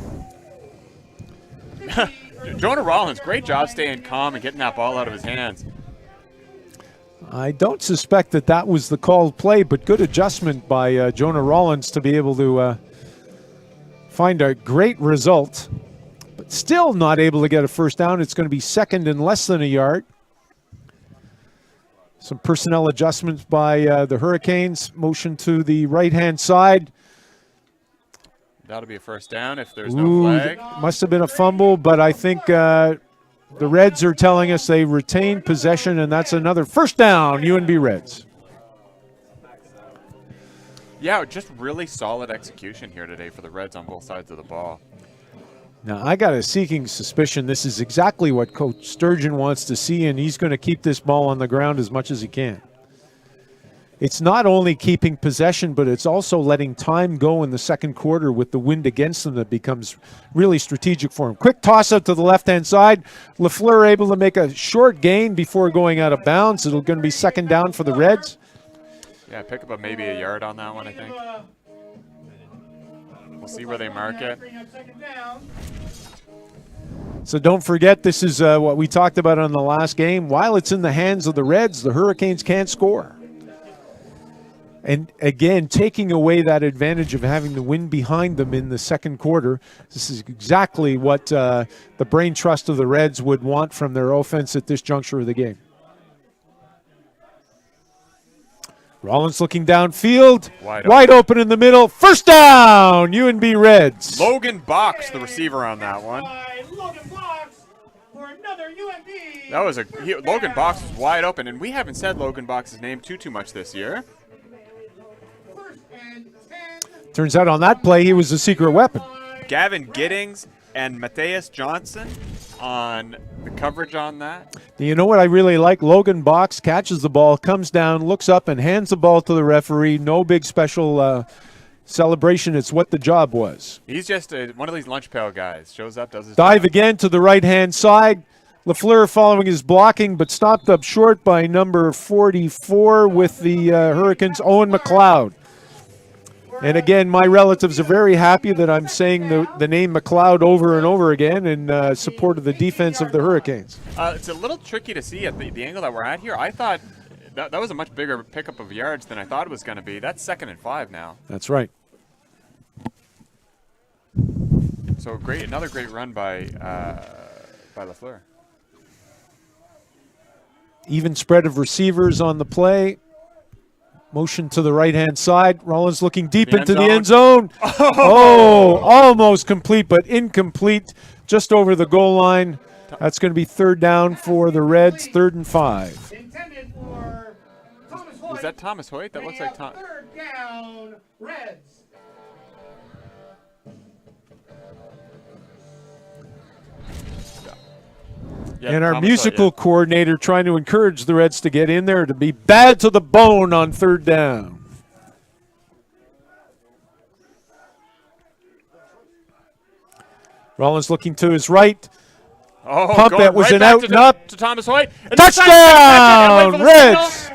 Jonah Rollins, great job staying calm and getting that ball out of his hands. I don't suspect that was the called play, but good adjustment by Jonah Rollins to be able to find a great result. But still not able to get a first down. It's going to be 2nd and less than a yard. Some personnel adjustments by the Hurricanes. Motion to the right-hand side. That'll be a first down if there's no flag. Must have been a fumble, but I think the Reds are telling us they retain possession, and that's another first down, UNB Reds. Yeah, just really solid execution here today for the Reds on both sides of the ball. Now, I got a seeking suspicion this is exactly what Coach Sturgeon wants to see, and he's going to keep this ball on the ground as much as he can. it's not only keeping possession, but it's also letting time go in the second quarter with the wind against them that becomes really strategic for him. Quick toss out to the left-hand side. Lafleur able to make a short gain before going out of bounds. It'll going to be second down for the Reds. Yeah, pick up maybe a yard on that one, I think. We'll see where they mark it. So don't forget, this is what we talked about on the last game. While it's in the hands of the Reds, the Hurricanes can't score. And again, taking away that advantage of having the wind behind them in the second quarter, this is exactly what the brain trust of the Reds would want from their offense at this juncture of the game. Rollins looking downfield, wide open in the middle. First down, UNB Reds. Logan Box, the receiver on that one. That was Logan Box was wide open, and we haven't said Logan Box's name too much this year. Turns out on that play, he was a secret weapon. Gavin Giddings and Matthias Johnson on the coverage on that. You know what I really like? Logan Box catches the ball, comes down, looks up, and hands the ball to the referee. No big special celebration. It's what the job was. He's just one of these lunch pail guys. Shows up, does his dive job. Again to the right-hand side. Lafleur following his blocking, but stopped up short by number 44 with the Hurricanes, Owen McLeod. And again, my relatives are very happy that I'm saying the name McLeod over and over again in support of the defense of the Hurricanes. It's a little tricky to see at the angle that we're at here. I thought that was a much bigger pickup of yards than I thought it was going to be. That's 2nd and 5 now. That's right. So another great run by Lafleur. Even spread of receivers on the play. Motion to the right-hand side. Rollins looking deep into the end zone. Oh, almost complete, but incomplete. Just over the goal line. That's going to be third down for the Reds, 3rd and 5. Is that Thomas Hoyt? That looks like Tom. Third down, Reds. Yeah, and our Thomas musical Hoyt, coordinator trying to encourage the Reds to get in there to be bad to the bone on 3rd down. Rollins looking to his right. Oh, Pump it was right an back out to and up. To Thomas Hoyt. And Touchdown, Reds!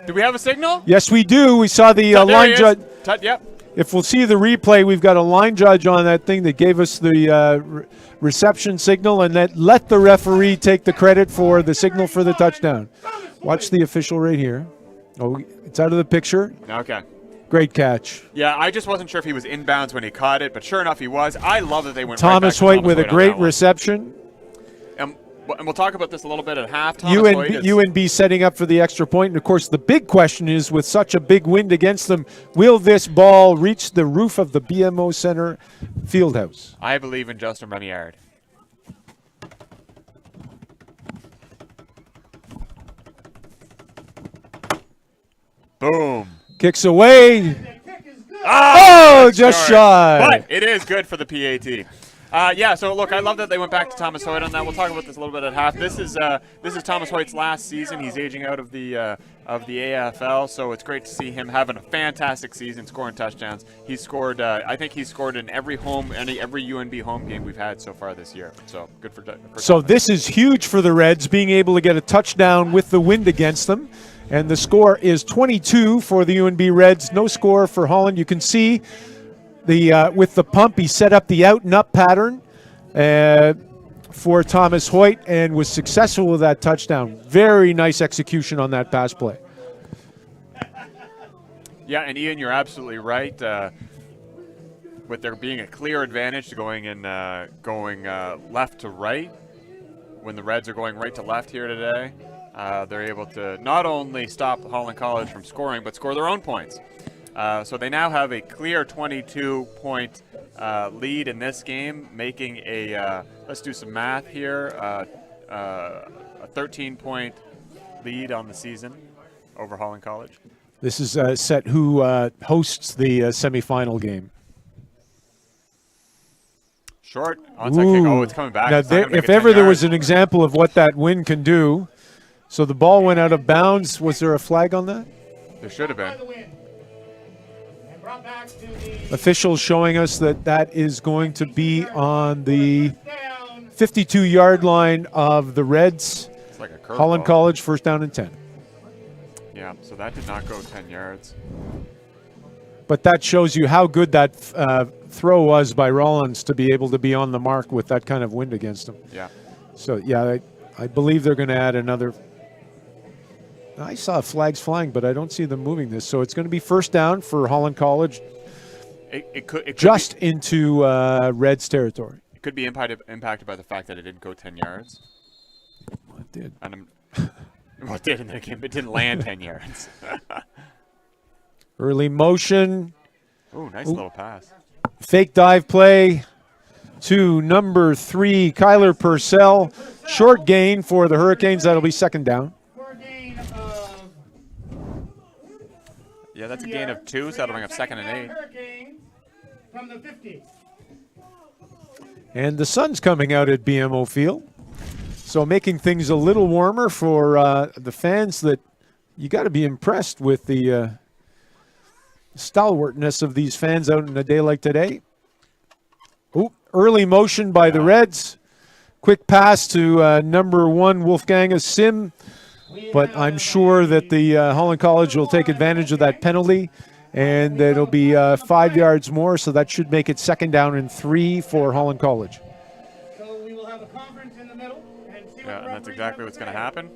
Do we have a signal? Yes, we do. We saw the line judge. Yep. If we'll see the replay, we've got a line judge on that thing that gave us the reception signal and that let the referee take the credit for the signal for the touchdown. Watch the official right here. Oh, it's out of the picture. Okay. Great catch. Yeah, I just wasn't sure if he was inbounds when he caught it, but sure enough, he was. I love that they went Thomas right back to Hoyt with a great reception. And we'll talk about this a little bit at halftime. UNB setting up for the extra point. And, of course, the big question is, with such a big wind against them, will this ball reach the roof of the BMO Centre Fieldhouse? I believe in Justin Remiard. Boom. Kicks away. Just shy. But it is good for the PAT. So look, I love that they went back to Thomas Hoyt on that. We'll talk about this a little bit at half. This is Thomas Hoyt's last season. He's aging out of the AFL, so it's great to see him having a fantastic season, scoring touchdowns. He's scored. I think he's scored in every UNB home game we've had so far this year. So good for So Thomas. This is huge for the Reds, being able to get a touchdown with the wind against them. And the score is 22 for the UNB Reds. No score for Holland. You can see with the pump, he set up the out and up pattern for Thomas Hoyt and was successful with that touchdown. Very nice execution on that pass play. Yeah, and Ian, you're absolutely right. With there being a clear advantage to going left to right, when the Reds are going right to left here today, they're able to not only stop Holland College from scoring, but score their own points. So they now have a clear 22-point lead in this game, making a, let's do some math here, a 13-point lead on the season over Holland College. This is set who hosts the semifinal game. Short onside kick. Oh, it's coming back. Now if ever there was an example of what that wind can do, so the ball went out of bounds. Was there a flag on that? There should have been. Officials showing us that that is going to be on the 52-yard line of the Reds. It's like a curveball. Holland College, first down and 10. Yeah, so that did not go 10 yards. But that shows you how good that throw was by Rollins to be able to be on the mark with that kind of wind against him. Yeah. So, yeah, I believe they're going to add another. I saw flags flying, but I don't see them moving this. So it's going to be first down for Holland College. It could just be, into Reds territory. It could be impacted by the fact that it didn't go 10 yards. Well, it did. And well, it did in the game. It didn't land 10 yards. Early motion. Oh, nice little pass. Fake dive play to number 3, Kyler Purcell. Short gain for the Hurricanes. That'll be second down. Yeah, that's a gain of 2, so that'll bring up second and 8. From the 50. And the sun's coming out at BMO Field. So making things a little warmer for the fans. That you got to be impressed with the stalwartness of these fans out in a day like today. Ooh, early motion by the Reds. Quick pass to number 1, Wolfgang Sim. But I'm sure that the Holland College will take advantage of that penalty, and it'll be 5 yards more, so that should make it second down and 3 for Holland College. So we will have a conference in the middle. And that's exactly what's going to happen.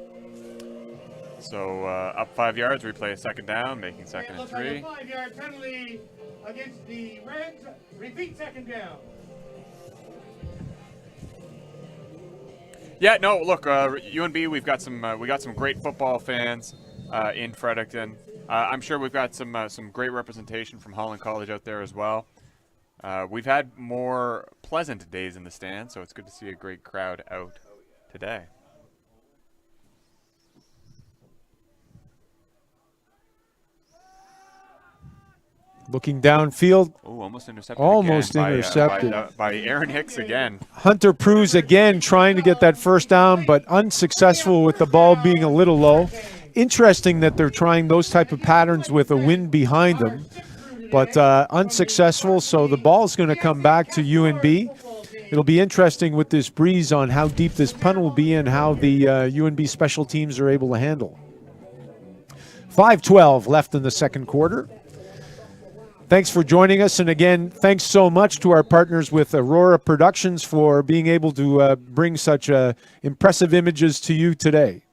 So up 5 yards, replay a second down, making second and 3. Like a 5-yard penalty against the Reds. Repeat second down. Yeah, no. Look, UNB, we got some great football fans in Fredericton. I'm sure we've got some great representation from Holland College out there as well. We've had more pleasant days in the stand, so it's good to see a great crowd out today. Looking downfield. Oh, almost intercepted. Almost again intercepted. by Aaron Hicks again. Hunter Pruse again trying to get that first down, but unsuccessful with the ball being a little low. Interesting that they're trying those type of patterns with a wind behind them, but unsuccessful. So the ball is going to come back to UNB. It'll be interesting with this breeze on how deep this punt will be and how the UNB special teams are able to handle. 5:12 left in the second quarter. Thanks for joining us. And again, thanks so much to our partners with Aurora Productions for being able to bring such impressive images to you today.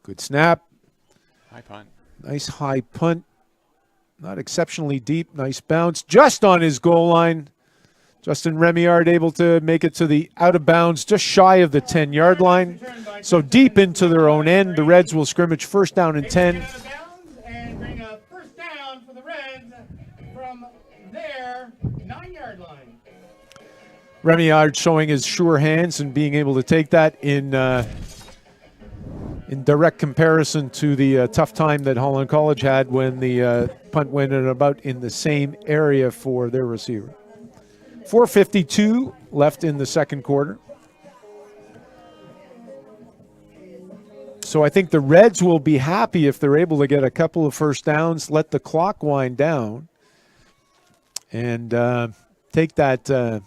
Good snap. High punt. Nice high punt. Not exceptionally deep. Nice bounce. Just on his goal line. Justin Remillard able to make it to the out of bounds, just shy of the 10-yard line. So deep into their own end, the Reds will scrimmage first down and 10. And bring a first down for the Reds from their 9-yard line. Remillard showing his sure hands and being able to take that in direct comparison to the tough time that Holland College had when the punt went in about in the same area for their receiver. 4:52 left in the second quarter. So I think the Reds will be happy if they're able to get a couple of first downs, let the clock wind down, and take that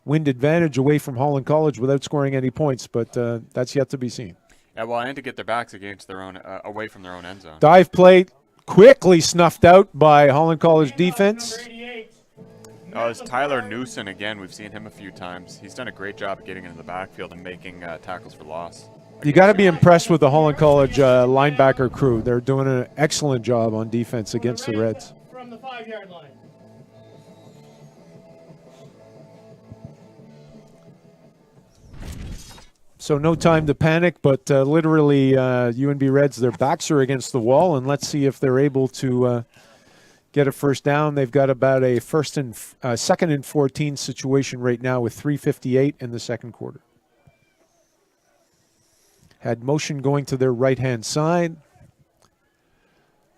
wind advantage away from Holland College without scoring any points. But that's yet to be seen. Yeah, well, and to get their backs against their own, away from their own end zone. Dive play quickly snuffed out by Holland College defense. Oh, it's Tyler Newson again. We've seen him a few times. He's done a great job of getting into the backfield and making tackles for loss. You got to be impressed with the Holland College linebacker crew. They're doing an excellent job on defense against the Reds. From the 5-yard line. So no time to panic, but literally UNB Reds, their backs are against the wall, and let's see if they're able to get a first down. They've got about a second and 14 situation right now with 3:58 in the second quarter. Had motion going to their right-hand side.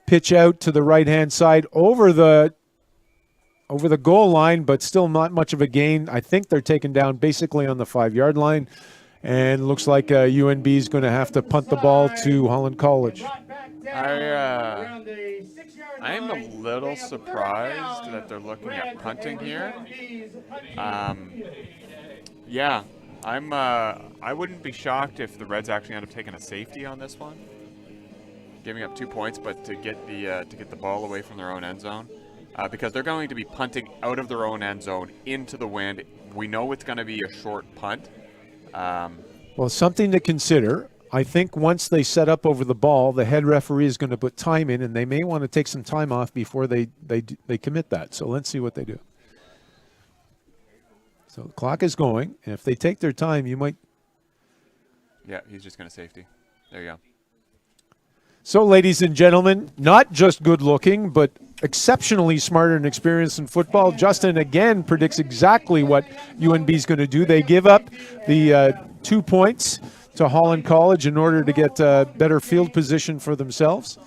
Pitch out to the right-hand side over the goal line, but still not much of a gain. I think they're taken down basically on the 5-yard line. And looks like UNB is going to have to punt the ball to Holland College. I'm a little surprised that they're looking at punting here. Yeah, I wouldn't be shocked if the Reds actually end up taking a safety on this one, giving up 2 points, but to get the ball away from their own end zone, because they're going to be punting out of their own end zone into the wind. We know it's going to be a short punt. Well, something to consider. I think once they set up over the ball, the head referee is going to put time in, and they may want to take some time off before they commit that. So let's see what they do. So the clock is going, and if they take their time, you might. Yeah, he's just going to safety. There you go. So, ladies and gentlemen, not just good looking, but exceptionally smart and experienced in football. Justin again predicts exactly what UNB is going to do. They give up the 2 points to Holland College in order to get better field position for themselves.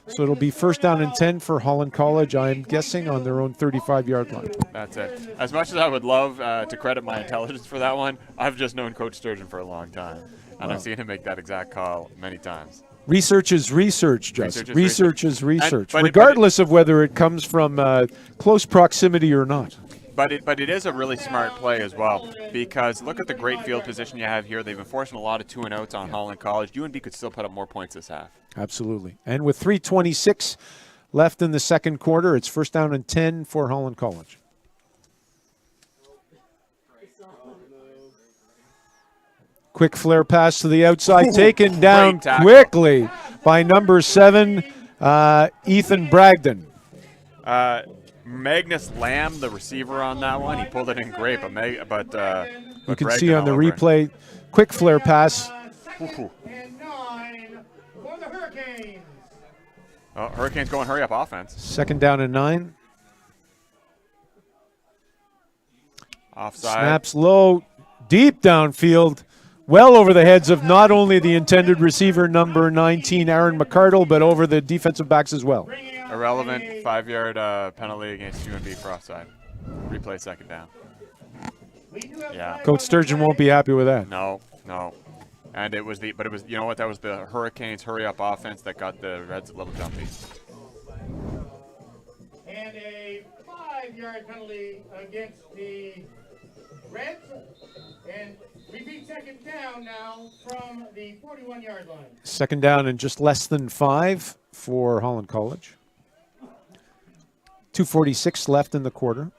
So it'll be first down and 10 for Holland College, I'm guessing, on their own 35-yard line. That's it. As much as I would love to credit my intelligence for that one, I've just known Coach Sturgeon for a long time, and I've seen him make that exact call many times. Research is research, Justin. Research is research, And, regardless of whether it comes from close proximity or not. But it is a really smart play as well, because look at the great field position you have here. They've been forcing a lot of 2-and-outs on Holland College. UNB could still put up more points this half. Absolutely. And with 3:26 left in the second quarter, it's first down and 10 for Holland College. Quick flare pass to the outside, taken down quickly by number 7, Ethan Bragdon. Magnus Lamb, the receiver on that one, he pulled it in great, but you can see on the replay, quick flare pass. Oh, Hurricanes going hurry up offense. Second down and 9. Offside. Snaps low, deep downfield, well over the heads of not only the intended receiver, number 19, Aaron McCardle, but over the defensive backs as well. Irrelevant 5-yard penalty against UNB for offside. Replay second down. Yeah. Coach Sturgeon won't be happy with that. No. And it was you know what, that was the Hurricanes hurry up offense that got the Reds a little jumpy. And a 5-yard penalty against the Reds. And repeat second down now from the 41-yard line. Second down and just less than 5 for Holland College. 2:46 left in the quarter.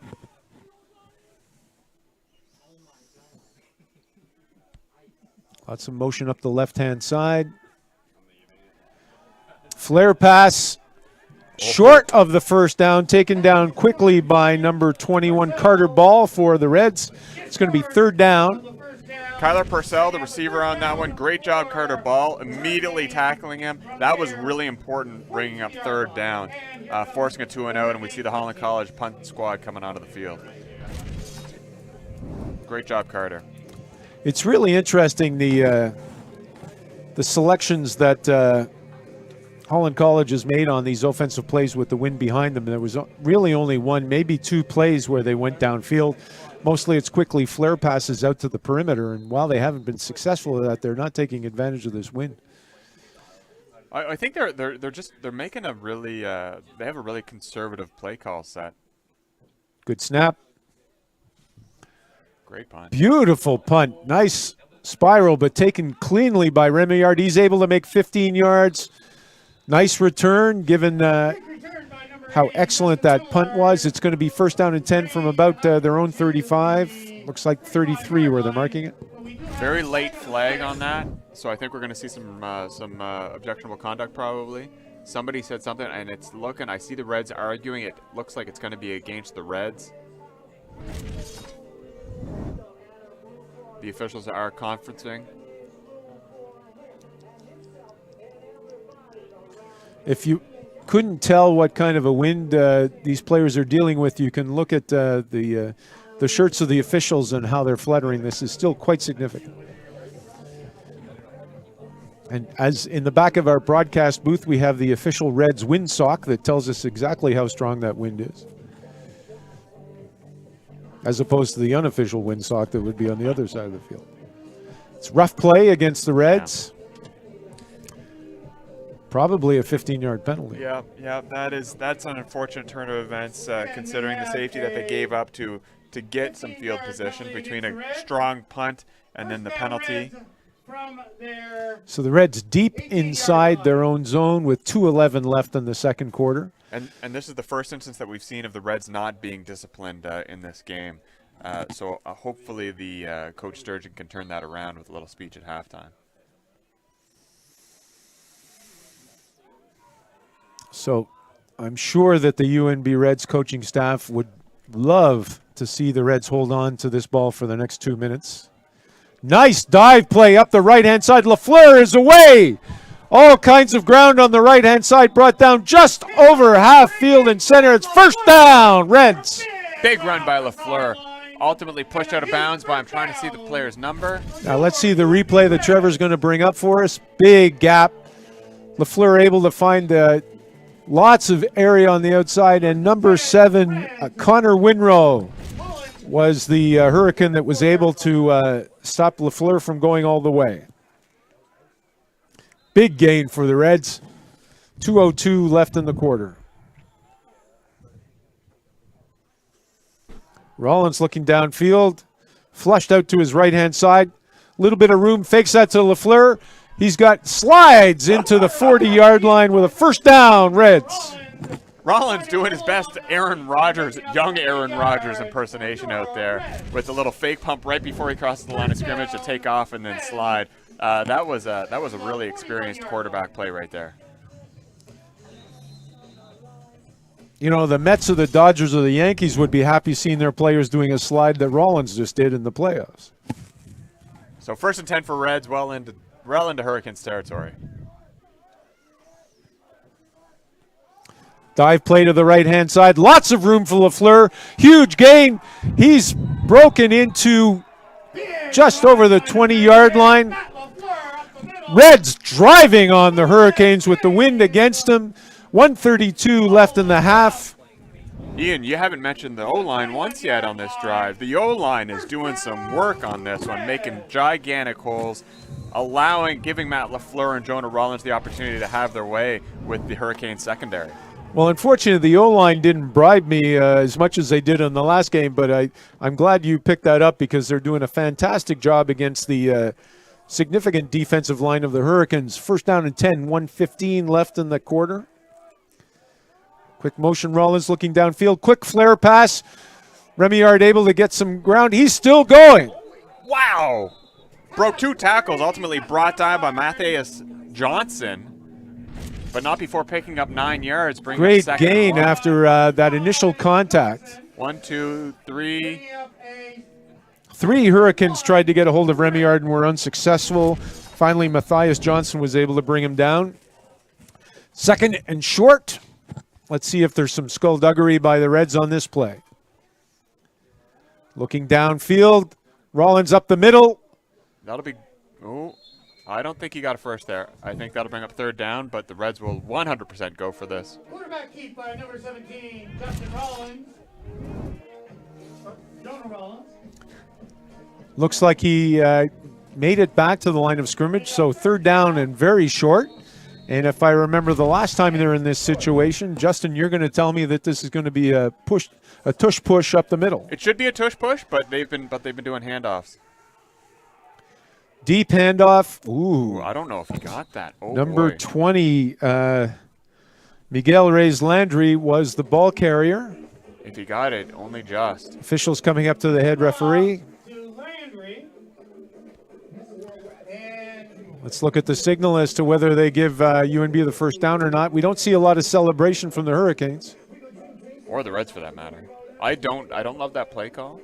Lots of motion up the left-hand side. Flare pass, short of the first down, taken down quickly by number 21, Carter Ball for the Reds. It's going to be third down. Kyler Purcell, the receiver on that one. Great job, Carter Ball, immediately tackling him. That was really important, bringing up third down, forcing a 2-and-out, and we see the Holland College punt squad coming onto the field. Great job, Carter. It's really interesting, the selections that Holland College has made on these offensive plays with the wind behind them. There was really only one, maybe 2 plays where they went downfield. Mostly it's quickly flare passes out to the perimeter, and while they haven't been successful at that, they're not taking advantage of this wind. I think they're making a really they have a really conservative play call set. Good snap. Great punt. Beautiful punt. Nice spiral, but taken cleanly by Remillard. He's able to make 15 yards. Nice return, given how excellent that punt was. It's going to be first down and 10 from about their own 35. Looks like 33 where they're marking it. Very late flag on that, so I think we're going to see some objectionable conduct probably. Somebody said something, and it's looking. I see the Reds arguing. It looks like it's going to be against the Reds. The officials are conferencing. If you couldn't tell what kind of a wind these players are dealing with, you can look at the shirts of the officials and how they're fluttering. This is still quite significant. And as in the back of our broadcast booth, we have the official Reds windsock that tells us exactly how strong that wind is, as opposed to the unofficial windsock that would be on the other side of the field. It's rough play against the Reds. Probably a 15-yard penalty. Yeah, that's an unfortunate turn of events, considering the safety that they gave up to get some field position between a strong punt and then the penalty. So the Reds deep inside their own zone with 2:11 left in the second quarter. And this is the first instance that we've seen of the Reds not being disciplined in this game. So hopefully the Coach Sturgeon can turn that around with a little speech at halftime. So I'm sure that the UNB Reds coaching staff would love to see the Reds hold on to this ball for the next 2 minutes. Nice dive play up the right-hand side. Lafleur is away. All kinds of ground on the right-hand side, brought down just over half field and center. It's first down, Reds. Big run by Lafleur. Ultimately pushed out of bounds, but I'm trying to see the player's number. Now let's see the replay that Trevor's going to bring up for us. Big gap. Lafleur able to find lots of area on the outside, and number 7, Connor Winrow, was the Hurricane that was able to stop Lafleur from going all the way. Big gain for the Reds. 2:02 left in the quarter. Rollins looking downfield, flushed out to his right-hand side. Little bit of room, fakes that to Lafleur. He's got slides into the 40-yard line with a first down, Reds. Rollins doing his best Aaron Rodgers, young Aaron Rodgers impersonation out there with a little fake pump right before he crosses the line of scrimmage to take off and then slide. That was a really experienced quarterback play right there. You know, the Mets or the Dodgers or the Yankees would be happy seeing their players doing a slide that Rollins just did in the playoffs. So 1st and 10 for Reds, well into Hurricanes territory. Dive play to the right-hand side. Lots of room for Lafleur. Huge gain. He's broken into just over the 20-yard line. Reds driving on the Hurricanes with the wind against them. 1:32 left in the half. Ian, you haven't mentioned the O-line once yet on this drive. The O-line is doing some work on this one, making gigantic holes, giving Matt Lafleur and Jonah Rollins the opportunity to have their way with the Hurricane secondary. Well, unfortunately, the O-line didn't bribe me as much as they did in the last game, but I'm glad you picked that up because they're doing a fantastic job against the significant defensive line of the Hurricanes. First down and 10, 1:15 left in the quarter. Quick motion, Rollins looking downfield. Quick flare pass. Remillard able to get some ground. He's still going. Wow! Broke 2 tackles, ultimately brought down by Matthias Johnson, but not before picking up 9 yards. Great gain after that initial contact. 1, 2, 3. 3 Hurricanes tried to get a hold of Remillard and were unsuccessful. Finally, Matthias Johnson was able to bring him down. 2nd and short. Let's see if there's some skullduggery by the Reds on this play. Looking downfield. Rollins up the middle. That'll be... Oh, I don't think he got a first there. I think that'll bring up 3rd down, but the Reds will 100% go for this. Quarterback keep by number 17, Justin Rollins. Jonah Rollins. Looks like he made it back to the line of scrimmage, so 3rd down and very short. And if I remember the last time they're in this situation, Justin, you're going to tell me that this is going to be a tush push up the middle. It should be a tush push, but they've been doing handoffs. Deep handoff. Ooh, I don't know if he got that. Oh, number boy. 20, Miguel Reyes Landry was the ball carrier. If he got it, only just. Officials coming up to the head referee. Let's look at the signal as to whether they give UNB the first down or not. We don't see a lot of celebration from the Hurricanes. Or the Reds, for that matter. I don't love that play call.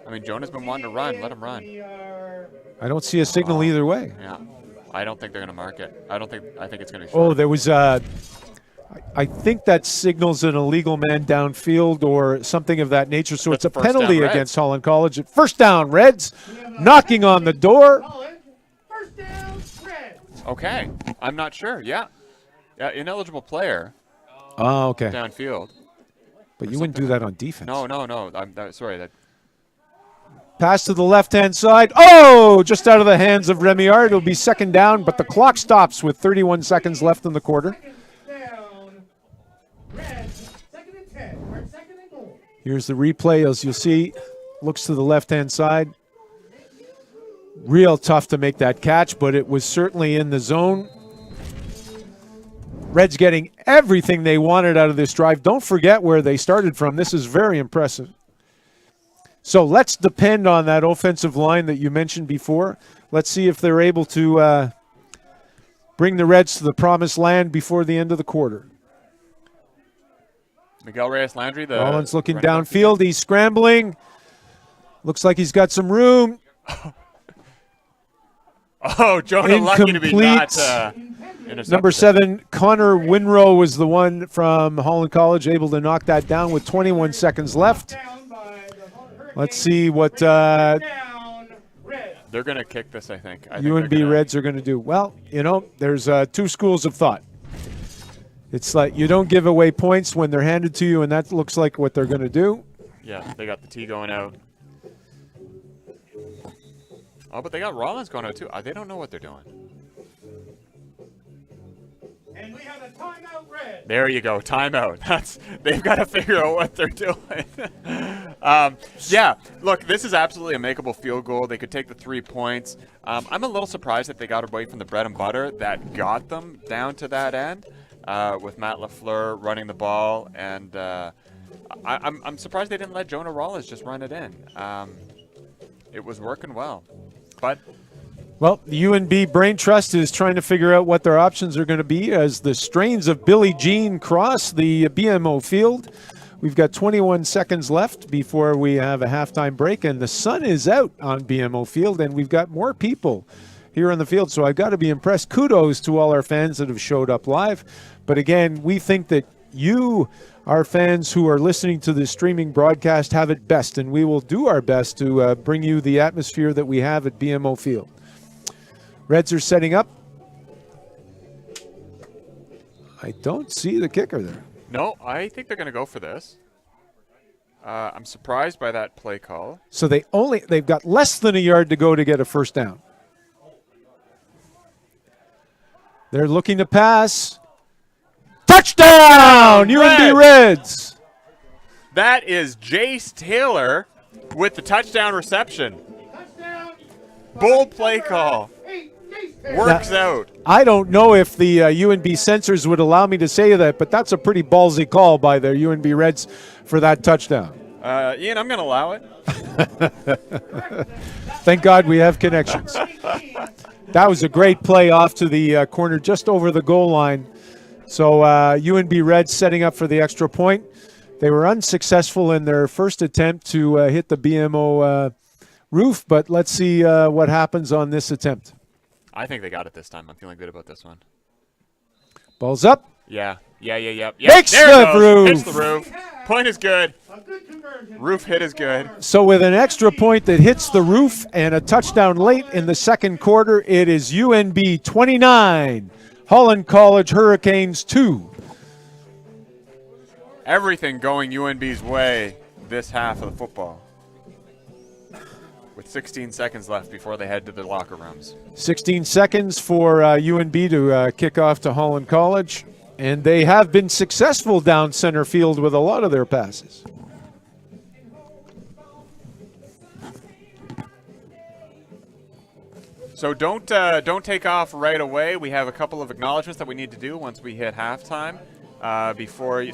I mean, Jonah's been wanting to run. Let him run. I don't see a signal either way. Yeah. I don't think they're going to mark it. I think it's going to be short. Oh, there was I think that signals an illegal man downfield or something of that nature. So it's a penalty against Holland College. First down, Reds. Knocking on the door. First down, Reds. Okay. I'm not sure. Yeah. Yeah, ineligible player. Oh, okay. Downfield. But you wouldn't do that on defense. No. I'm sorry. Pass to the left-hand side. Oh, just out of the hands of Remillard. It'll be second down, but the clock stops with 31 seconds left in the quarter. Here's the replay. As you'll see, looks to the left-hand side. Real tough to make that catch, but it was certainly in the zone. Reds getting everything they wanted out of this drive. Don't forget where they started from. This is very impressive. So let's depend on that offensive line that you mentioned before. Let's see if they're able to bring the Reds to the promised land before the end of the quarter. Miguel Reyes-Landry. Holland's looking downfield. He's scrambling. Looks like he's got some room. Oh, Jonah lucky to be not Number 7, Connor Winrow was the one from Holland College, able to knock that down with 21 seconds left. Let's see what they're going to kick this, I think. UNB Reds are going to do. Well, there's two schools of thought. It's like you don't give away points when they're handed to you, and that looks like what they're going to do. Yeah, they got the T going out. Oh, but they got Rollins going out, too. They don't know what they're doing. And we have a timeout, Red. There you go, timeout. They've got to figure out what they're doing. Yeah, look, this is absolutely a makeable field goal. They could take the 3 points. I'm a little surprised that they got away from the bread and butter that got them down to that end with Matt LaFleur running the ball. And I'm surprised they didn't let Jonah Rollins just run it in. It was working well. But well, the UNB Brain Trust is trying to figure out what their options are going to be as the strains of Billie Jean cross the BMO field. We've got 21 seconds left before we have a halftime break, and the sun is out on BMO field, and we've got more people here on the field, so I've got to be impressed. Kudos to all our fans that have showed up live. But again, we think that you, our fans who are listening to this streaming broadcast, have it best, and we will do our best to bring you the atmosphere that we have at BMO field. Reds are setting up. I don't see the kicker there. No, I think they're going to go for this. I'm surprised by that play call. So they've got less than a yard to go to get a first down. They're looking to pass. Touchdown! UNB Reds! That is Jace Taylor with the touchdown reception. Bold play call. Works out. I don't know if the UNB censors would allow me to say that, but that's a pretty ballsy call by the UNB Reds for that touchdown. Ian, I'm going to allow it. Thank God we have connections. That was a great play off to the corner just over the goal line. So UNB Reds setting up for the extra point. They were unsuccessful in their first attempt to hit the BMO roof, but let's see what happens on this attempt. I think they got it this time. I'm feeling good about this one. Ball's up. Yeah. Makes the roof. Hits the roof. Point is good. Roof hit is good. So with an extra point that hits the roof and a touchdown late in the second quarter, it is UNB 29, Holland College Hurricanes 2. Everything going UNB's way this half of the football. With 16 seconds left before they head to the locker rooms. 16 seconds for UNB to kick off to Holland College. And they have been successful down center field with a lot of their passes. So don't take off right away. We have a couple of acknowledgments that we need to do once we hit halftime.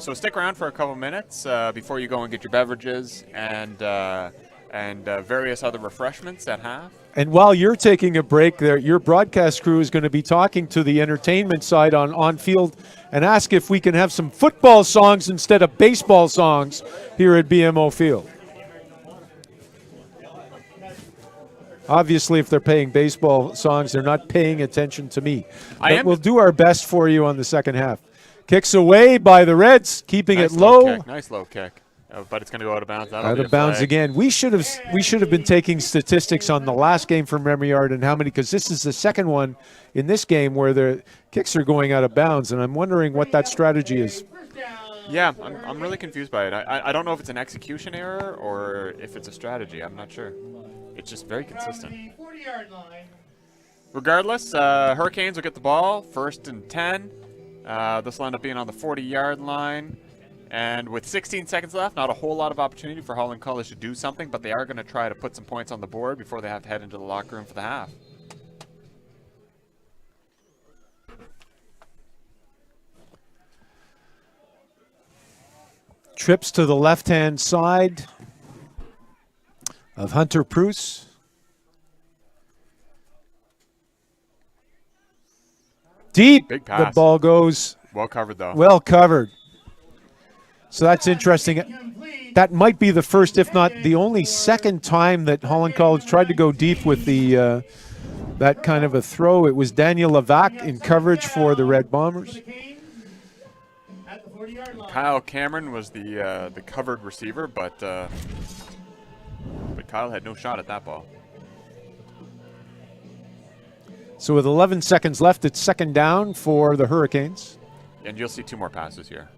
So stick around for a couple minutes before you go and get your beverages and various other refreshments at half. And while you're taking a break there, your broadcast crew is going to be talking to the entertainment side on field and ask if we can have some football songs instead of baseball songs here at BMO Field. Obviously, if they're paying baseball songs, they're not paying attention to me. But we'll do our best for you on the second half. Kicks away by the Reds, keeping it low. Nice low kick. But it's going to go out of bounds. Out of bounds again. We should have been taking statistics on the last game from Remillard and how many, because this is the second one in this game where the kicks are going out of bounds, and I'm wondering what that strategy is. Yeah, I'm really confused by it. I don't know if it's an execution error or if it's a strategy. I'm not sure. It's just very consistent. From the 40-yard line. Regardless, Hurricanes will get the ball, 1st and 10. This will end up being on the 40-yard line. And with 16 seconds left, not a whole lot of opportunity for Holland College to do something, but they are going to try to put some points on the board before they have to head into the locker room for the half. Trips to the left-hand side of Hunter Pruce. Deep. Big pass. The ball goes. Well covered, though. Well covered. So that's interesting. That might be the first, if not the only second time that Holland College tried to go deep with the that kind of a throw. It was Daniel Levac in coverage for the Red Bombers. Kyle Cameron was the covered receiver, but Kyle had no shot at that ball. So with 11 seconds left, it's 2nd down for the Hurricanes. And you'll see 2 more passes here.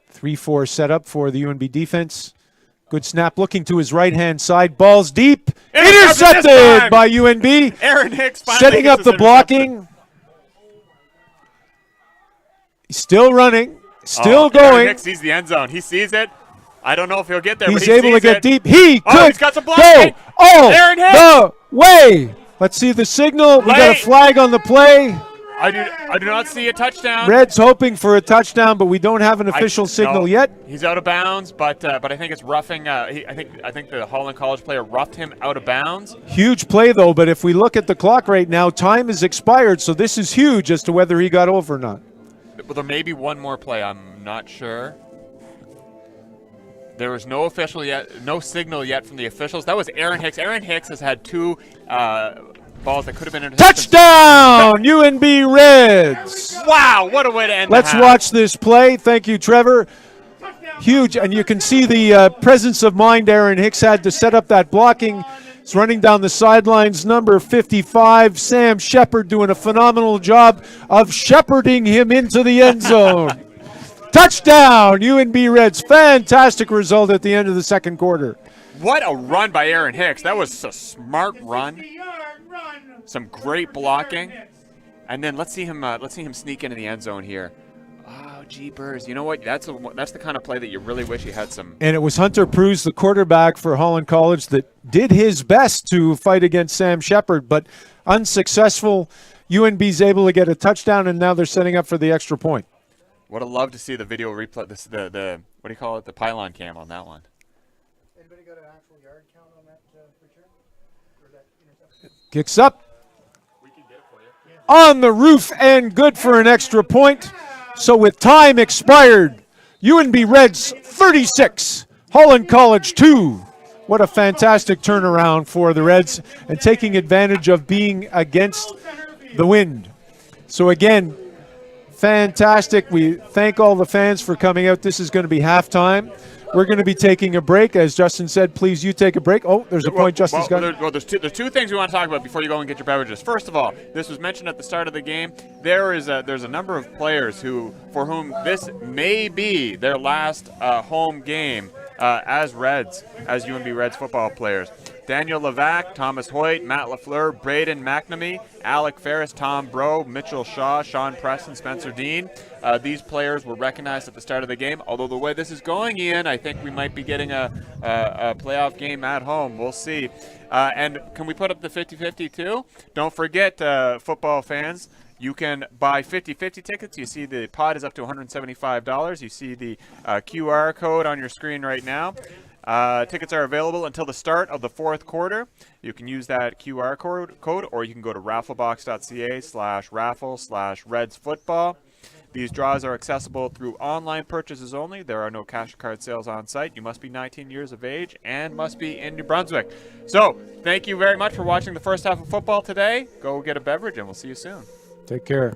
Three-four setup for the UNB defense. Good snap, looking to his right-hand side. Ball's deep. Intercepted by UNB. Aaron Hicks setting up the blocking. He's still running. Still going. Aaron Hicks sees the end zone. He sees it. I don't know if he'll get there. He's but able to get deep. He could he's got some go blocking. all Aaron Hicks. the way. Let's see the signal. We got a flag on the play. I do not see a touchdown. Red's hoping for a touchdown, but we don't have an official signal yet. He's out of bounds, but I think it's roughing. I think the Holland College player roughed him out of bounds. Huge play though, but if we look at the clock right now, time is expired, so this is huge as to whether he got over or not. Well, there may be one more play. I'm not sure. There was no official yet, no signal yet from the officials. That was Aaron Hicks. Aaron Hicks has had 2 balls that could have been intercepted. Touchdown, UNB Reds! Wow, what a way to end. Let's watch this play. Thank you, Trevor. Huge, and you can see the presence of mind Aaron Hicks had to set up that blocking. He's running down the sidelines, number 55, Sam Shepard, doing a phenomenal job of shepherding him into the end zone. Touchdown, UNB Reds. Fantastic result at the end of the 2nd quarter. What a run by Aaron Hicks. That was a smart run. Some great blocking. And then let's see him sneak into the end zone here. Oh, jeepers. You know what? That's the kind of play that you really wish he had some. And it was Hunter Pruce, the quarterback for Holland College, that did his best to fight against Sam Shepard, but unsuccessful. UNB's able to get a touchdown, and now they're setting up for the extra point. Would have loved to see the video replay, the what do you call it, the pylon cam on that one. Anybody got an actual yard count on that return? Or that interception? Kicks up. We can get it for you. On the roof and good for an extra point. So with time expired, UNB Reds 36, Holland College 2. What a fantastic turnaround for the Reds and taking advantage of being against the wind. So again, fantastic. We thank all the fans for coming out. This is going to be halftime. We're going to be taking a break. As Justin said, please you take a break. Oh, there's a point Justin's got. There's 2 things we want to talk about before you go and get your beverages. First of all, this was mentioned at the start of the game. There's a number of players for whom this may be their last home game as UNB Reds football players. Daniel Levac, Thomas Hoyt, Matt LaFleur, Braden McNamee, Alec Ferris, Tom Bro, Mitchell Shaw, Sean Preston, Spencer Dean. These players were recognized at the start of the game. Although the way this is going, Ian, I think we might be getting a playoff game at home. We'll see. And can we put up the 50-50 too? Don't forget, football fans, you can buy 50-50 tickets. You see the pod is up to $175. You see the QR code on your screen right now. Tickets are available until the start of the 4th quarter. You can use that QR code, or you can go to rafflebox.ca/raffle/Reds football. These draws are accessible through online purchases only. There are no cash card sales on site. You must be 19 years of age and must be in New Brunswick. So, thank you very much for watching the first half of football today. Go get a beverage, and we'll see you soon. Take care.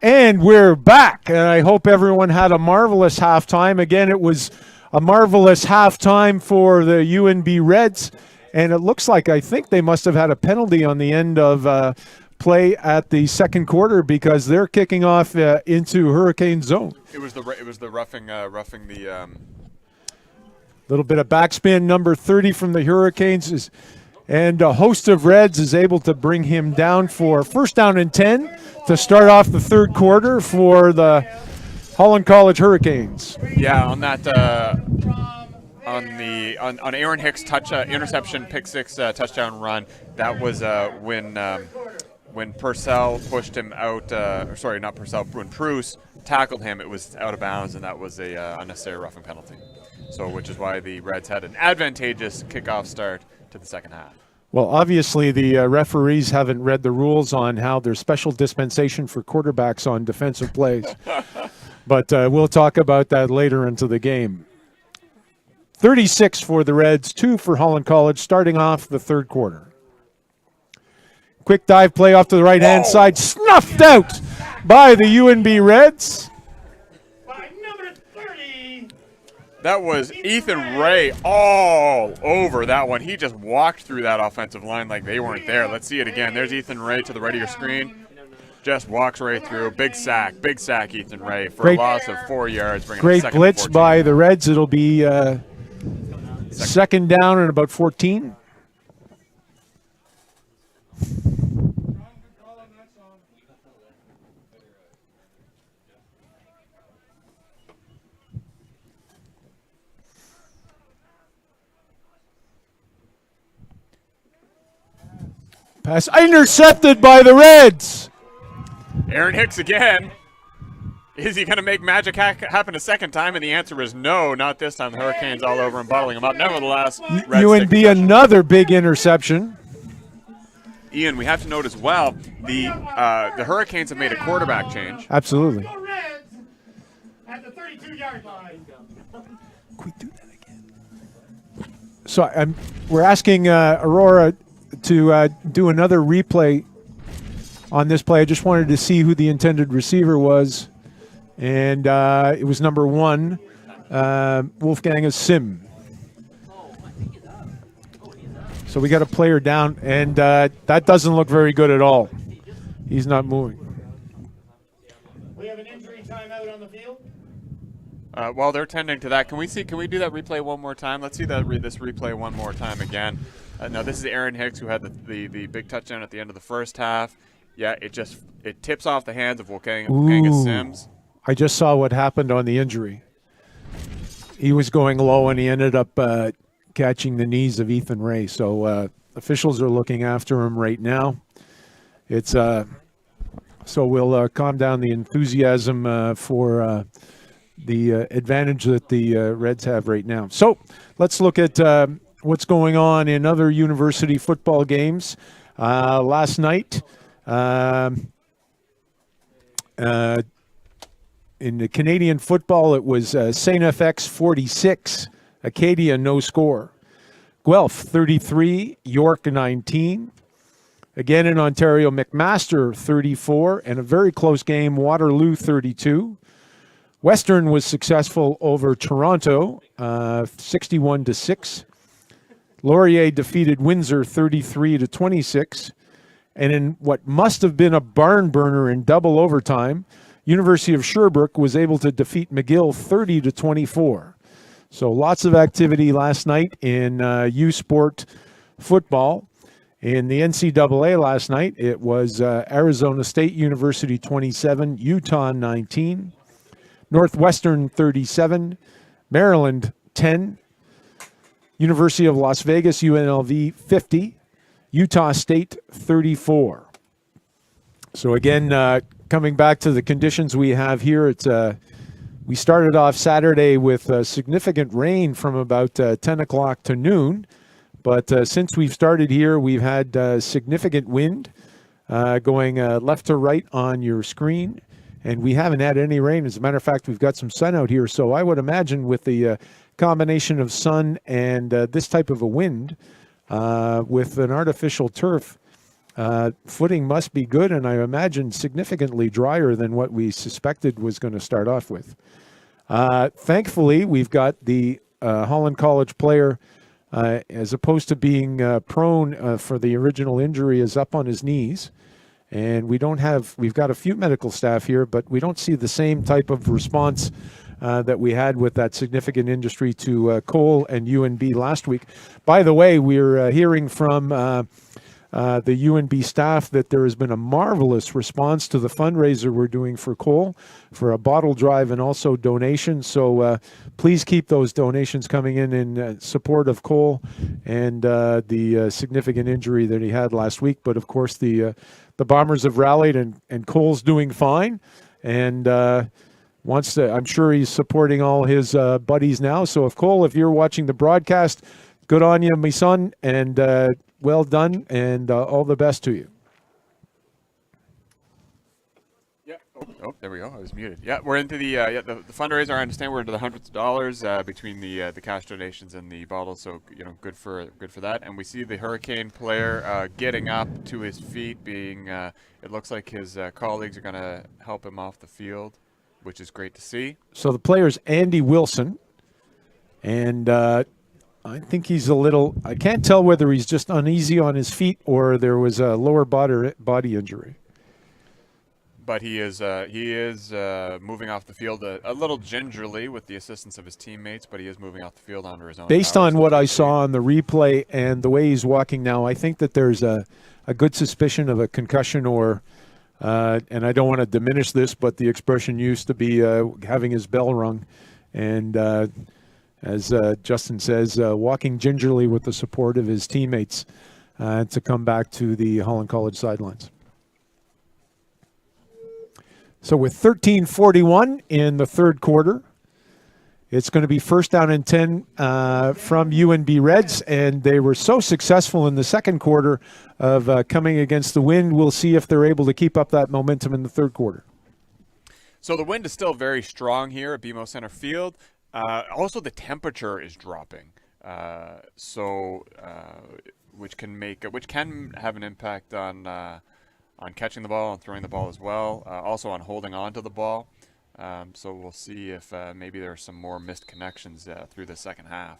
And we're back, and I hope everyone had a marvelous halftime. Again, it was a marvelous halftime for the UNB Reds, and it looks like I think they must have had a penalty on the end of play at the second quarter because they're kicking off into Hurricane zone. It was the roughing the. Little bit of backspin, number 30 from the Hurricanes and a host of Reds is able to bring him down for first down and 10 to start off the third quarter for the Holland College Hurricanes. Yeah, on that on Aaron Hicks' interception pick six touchdown run, that was when Purcell pushed him out. Sorry, not Purcell. When Pruce tackled him, it was out of bounds, and that was a unnecessary roughing penalty. So, which is why the Reds had an advantageous kickoff start to the second half. Well, obviously the referees haven't read the rules on how there's special dispensation for quarterbacks on defensive plays. But we'll talk about that later into the game. 36 for the Reds, 2 for Holland College, starting off the third quarter. Quick dive play off to the right-hand side, snuffed out by the UNB Reds. That was Ethan Ray all over that one. He just walked through that offensive line like they weren't there. Let's see it again. There's Ethan Ray to the right of your screen. Just walks right through. Big sack, Ethan Ray for a loss of 4 yards. Great blitz by the Reds. It'll be second down and about 14. Pass intercepted by the Reds. Aaron Hicks again. Is he going to make magic happen a second time? And the answer is no, not this time. The Hurricanes all over him, bottling him up. Nevertheless, UNB another big interception. Ian, we have to note as well, the Hurricanes have made a quarterback change. Absolutely. At the 32-yard line. Can we do that again? So we're asking Aurora to do another replay on this play. I just wanted to see who the intended receiver was, and it was number 1, Wolfgang Sim. So we got a player down, and that doesn't look very good at all. He's not moving. We have an injury timeout on the field. While they're tending to that, can we do that replay one more time? Let's see this replay one more time again. Now this is Aaron Hicks, who had the big touchdown at the end of the first half. Yeah, it tips off the hands of Wolfgang Sims. I just saw what happened on the injury. He was going low, and he ended up catching the knees of Ethan Ray. So officials are looking after him right now. It's so we'll calm down the enthusiasm for the advantage that the Reds have right now. So let's look at what's going on in other university football games. Last night, in the Canadian football, it was St. FX 46, Acadia no score. Guelph 33, York 19. Again in Ontario, McMaster 34, and a very close game, Waterloo 32. Western was successful over Toronto, 61-6. Laurier defeated Windsor 33-26. And in what must have been a barn burner in double overtime, University of Sherbrooke was able to defeat McGill 30-24. So lots of activity last night in U Sport football. In the NCAA last night, it was Arizona State University 27, Utah 19, Northwestern 37, Maryland 10, University of Las Vegas, UNLV 50, Utah State 34. So again, coming back to the conditions we have here, it's we started off Saturday with significant rain from about 10 o'clock to noon. But since we've started here, we've had significant wind going left to right on your screen. And we haven't had any rain. As a matter of fact, we've got some sun out here. So I would imagine with the combination of sun and this type of a wind, with an artificial turf, Footing must be good, and I imagine significantly drier than what we suspected was going to start off with. Thankfully, we've got the Holland College player, as opposed to being prone for the original injury, is up on his knees. And we've got a few medical staff here, but we don't see the same type of response that we had with that significant injury to Cole and UNB last week. By the way, we're hearing from the UNB staff that there has been a marvelous response to the fundraiser we're doing for Cole, for a bottle drive and also donations. So please keep those donations coming in support of Cole and the significant injury that he had last week. But of course, the Bombers have rallied, and Cole's doing fine. And I'm sure he's supporting all his buddies now. So Cole, if you're watching the broadcast, good on you, my son, and well done, and all the best to you. Yeah. Oh, there we go. I was muted. Yeah, we're into the fundraiser. I understand we're into the hundreds of dollars between the cash donations and the bottles. So good for that. And we see the Hurricane player getting up to his feet. It looks like his colleagues are going to help him off the field, which is great to see. So the player's Andy Wilson, and I think he's I can't tell whether he's just uneasy on his feet or there was a lower body injury. But he is moving off the field a little gingerly with the assistance of his teammates, but he is moving off the field under his own Based power, on what I saw on the replay and the way he's walking now, I think that there's a good suspicion of a concussion or and I don't want to diminish this, but the expression used to be having his bell rung. And as Justin says, walking gingerly with the support of his teammates to come back to the Holland College sidelines. So with 13:41 in the third quarter, it's going to be first down and 10 from UNB Reds, and they were so successful in the second quarter of coming against the wind. We'll see if they're able to keep up that momentum in the third quarter. So the wind is still very strong here at BMO Centre Field. Also, the temperature is dropping, which can have an impact on catching the ball and throwing the ball as well. Also on holding on to the ball. So we'll see if maybe there are some more missed connections through the second half.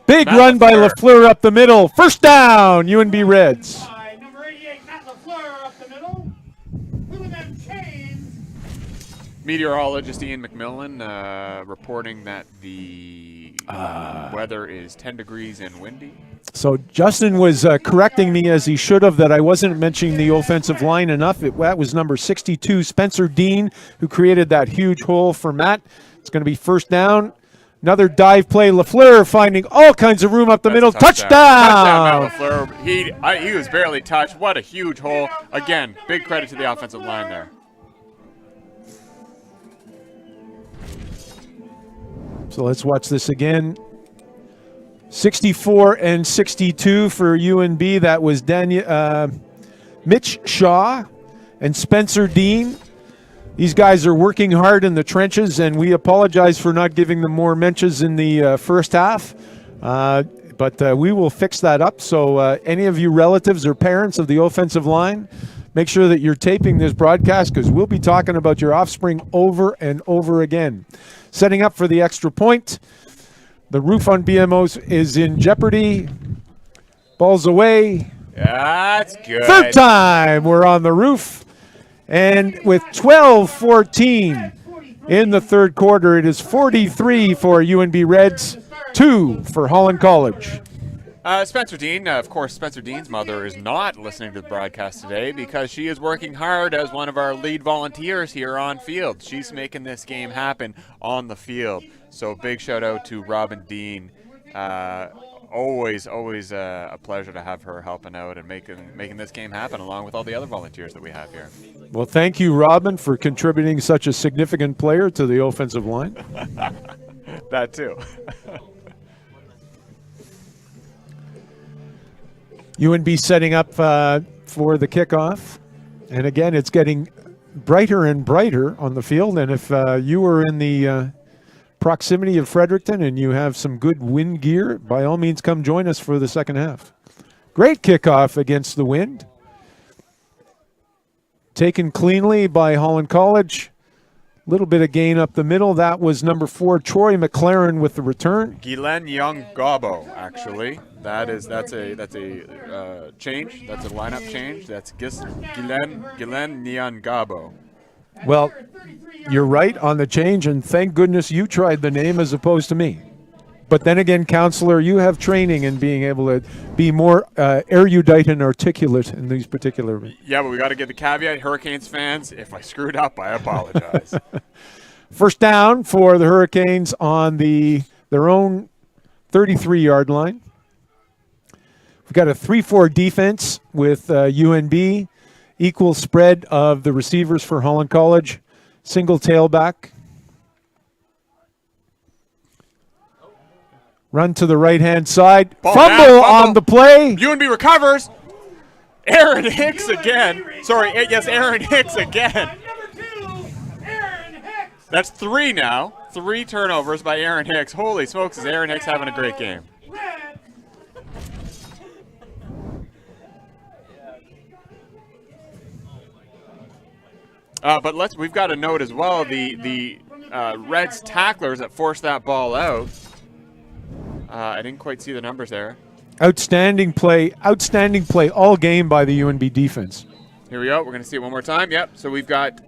Big run by Lafleur up the middle. First down, UNB Reds. Number 88, Matt Lafleur up the middle. Look at them chains. Meteorologist Ian McMillan reporting that the weather is 10 degrees and windy. So Justin was correcting me, as he should have, that I wasn't mentioning the offensive line enough. That was number 62, Spencer Dean, who created that huge hole for Matt. It's going to be first down. Another dive play. Lafleur finding all kinds of room up the middle. Touchdown! Touchdown, Matt Lafleur. He was barely touched. What a huge hole. Again, big credit to the offensive line there. So let's watch this again. 64 and 62 for UNB. That was Mitch Shaw and Spencer Dean. These guys are working hard in the trenches, and we apologize for not giving them more mentions in the first half. But we will fix that up. So any of you relatives or parents of the offensive line, make sure that you're taping this broadcast, because we'll be talking about your offspring over and over again. Setting up for the extra point. The roof on BMO's is in jeopardy. Ball's away. That's good. Third time we're on the roof. And with 12:14 in the third quarter, it is 43 for UNB Reds, 2 for Holland College. Spencer Dean, of course, Spencer Dean's mother is not listening to the broadcast today because she is working hard as one of our lead volunteers here on field. She's making this game happen on the field. So big shout out to Robin Dean. Always a pleasure to have her helping out and making this game happen, along with all the other volunteers that we have here. Well, thank you, Robin, for contributing such a significant player to the offensive line. That too. UNB setting up for the kickoff. And again, it's getting brighter and brighter on the field. And if you were in the proximity of Fredericton and you have some good wind gear, by all means come join us for the second half. Great kickoff against the wind. Taken cleanly by Holland College. Little bit of gain up the middle. That was number 4, Troy McLaren with the return. Guylaine Young-Gabo, actually. That's a change. That's a lineup change. That's Guylaine Young-Gabo. Well, you're right on the change, and thank goodness you tried the name as opposed to me. But then again, Counselor, you have training in being able to be more erudite and articulate in these particular. Yeah, but we got to give the caveat, Hurricanes fans, if I screwed up, I apologize. First down for the Hurricanes on their own 33-yard line. We've got a 3-4 defense with UNB, equal spread of the receivers for Holland College, single tailback. Run to the right-hand side. Fumble on the play. UNB recovers. Aaron Hicks again. Sorry, yes, Aaron Hicks again. Number 2, Aaron Hicks. That's 3 now. 3 turnovers by Aaron Hicks. Holy smokes, is Aaron Hicks having a great game. But we've got to note as well the Reds tacklers that forced that ball out. I didn't quite see the numbers there. Outstanding play all game by the UNB defense. Here we go. We're going to see it one more time. Yep. So we've got.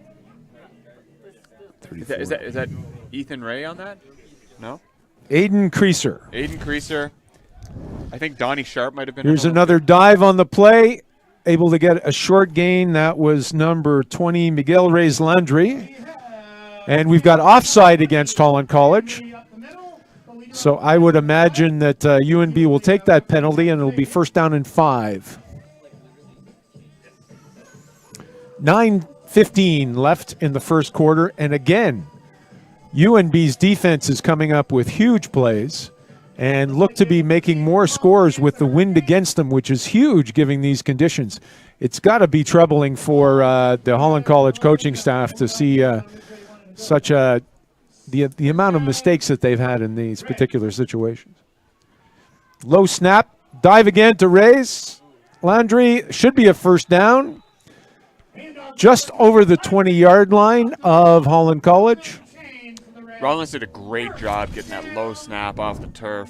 Is that Ethan Ray on that? No. Aiden Creaser. Aiden Creaser. I think Donnie Sharp might have been. Here's another dive on the play. Able to get a short gain. That was number 20, Miguel Reyes Landry. And we've got offside against Holland College. So I would imagine that UNB will take that penalty, and it'll be first down and 5. 9:15 left in the first quarter. And again, UNB's defense is coming up with huge plays and look to be making more scores with the wind against them, which is huge given these conditions. It's got to be troubling for the Holland College coaching staff to see the amount of mistakes that they've had in these particular situations. Low snap, dive again to Reyes. Landry should be a first down. Just over the 20-yard line of Holland College. Rollins did a great job getting that low snap off the turf.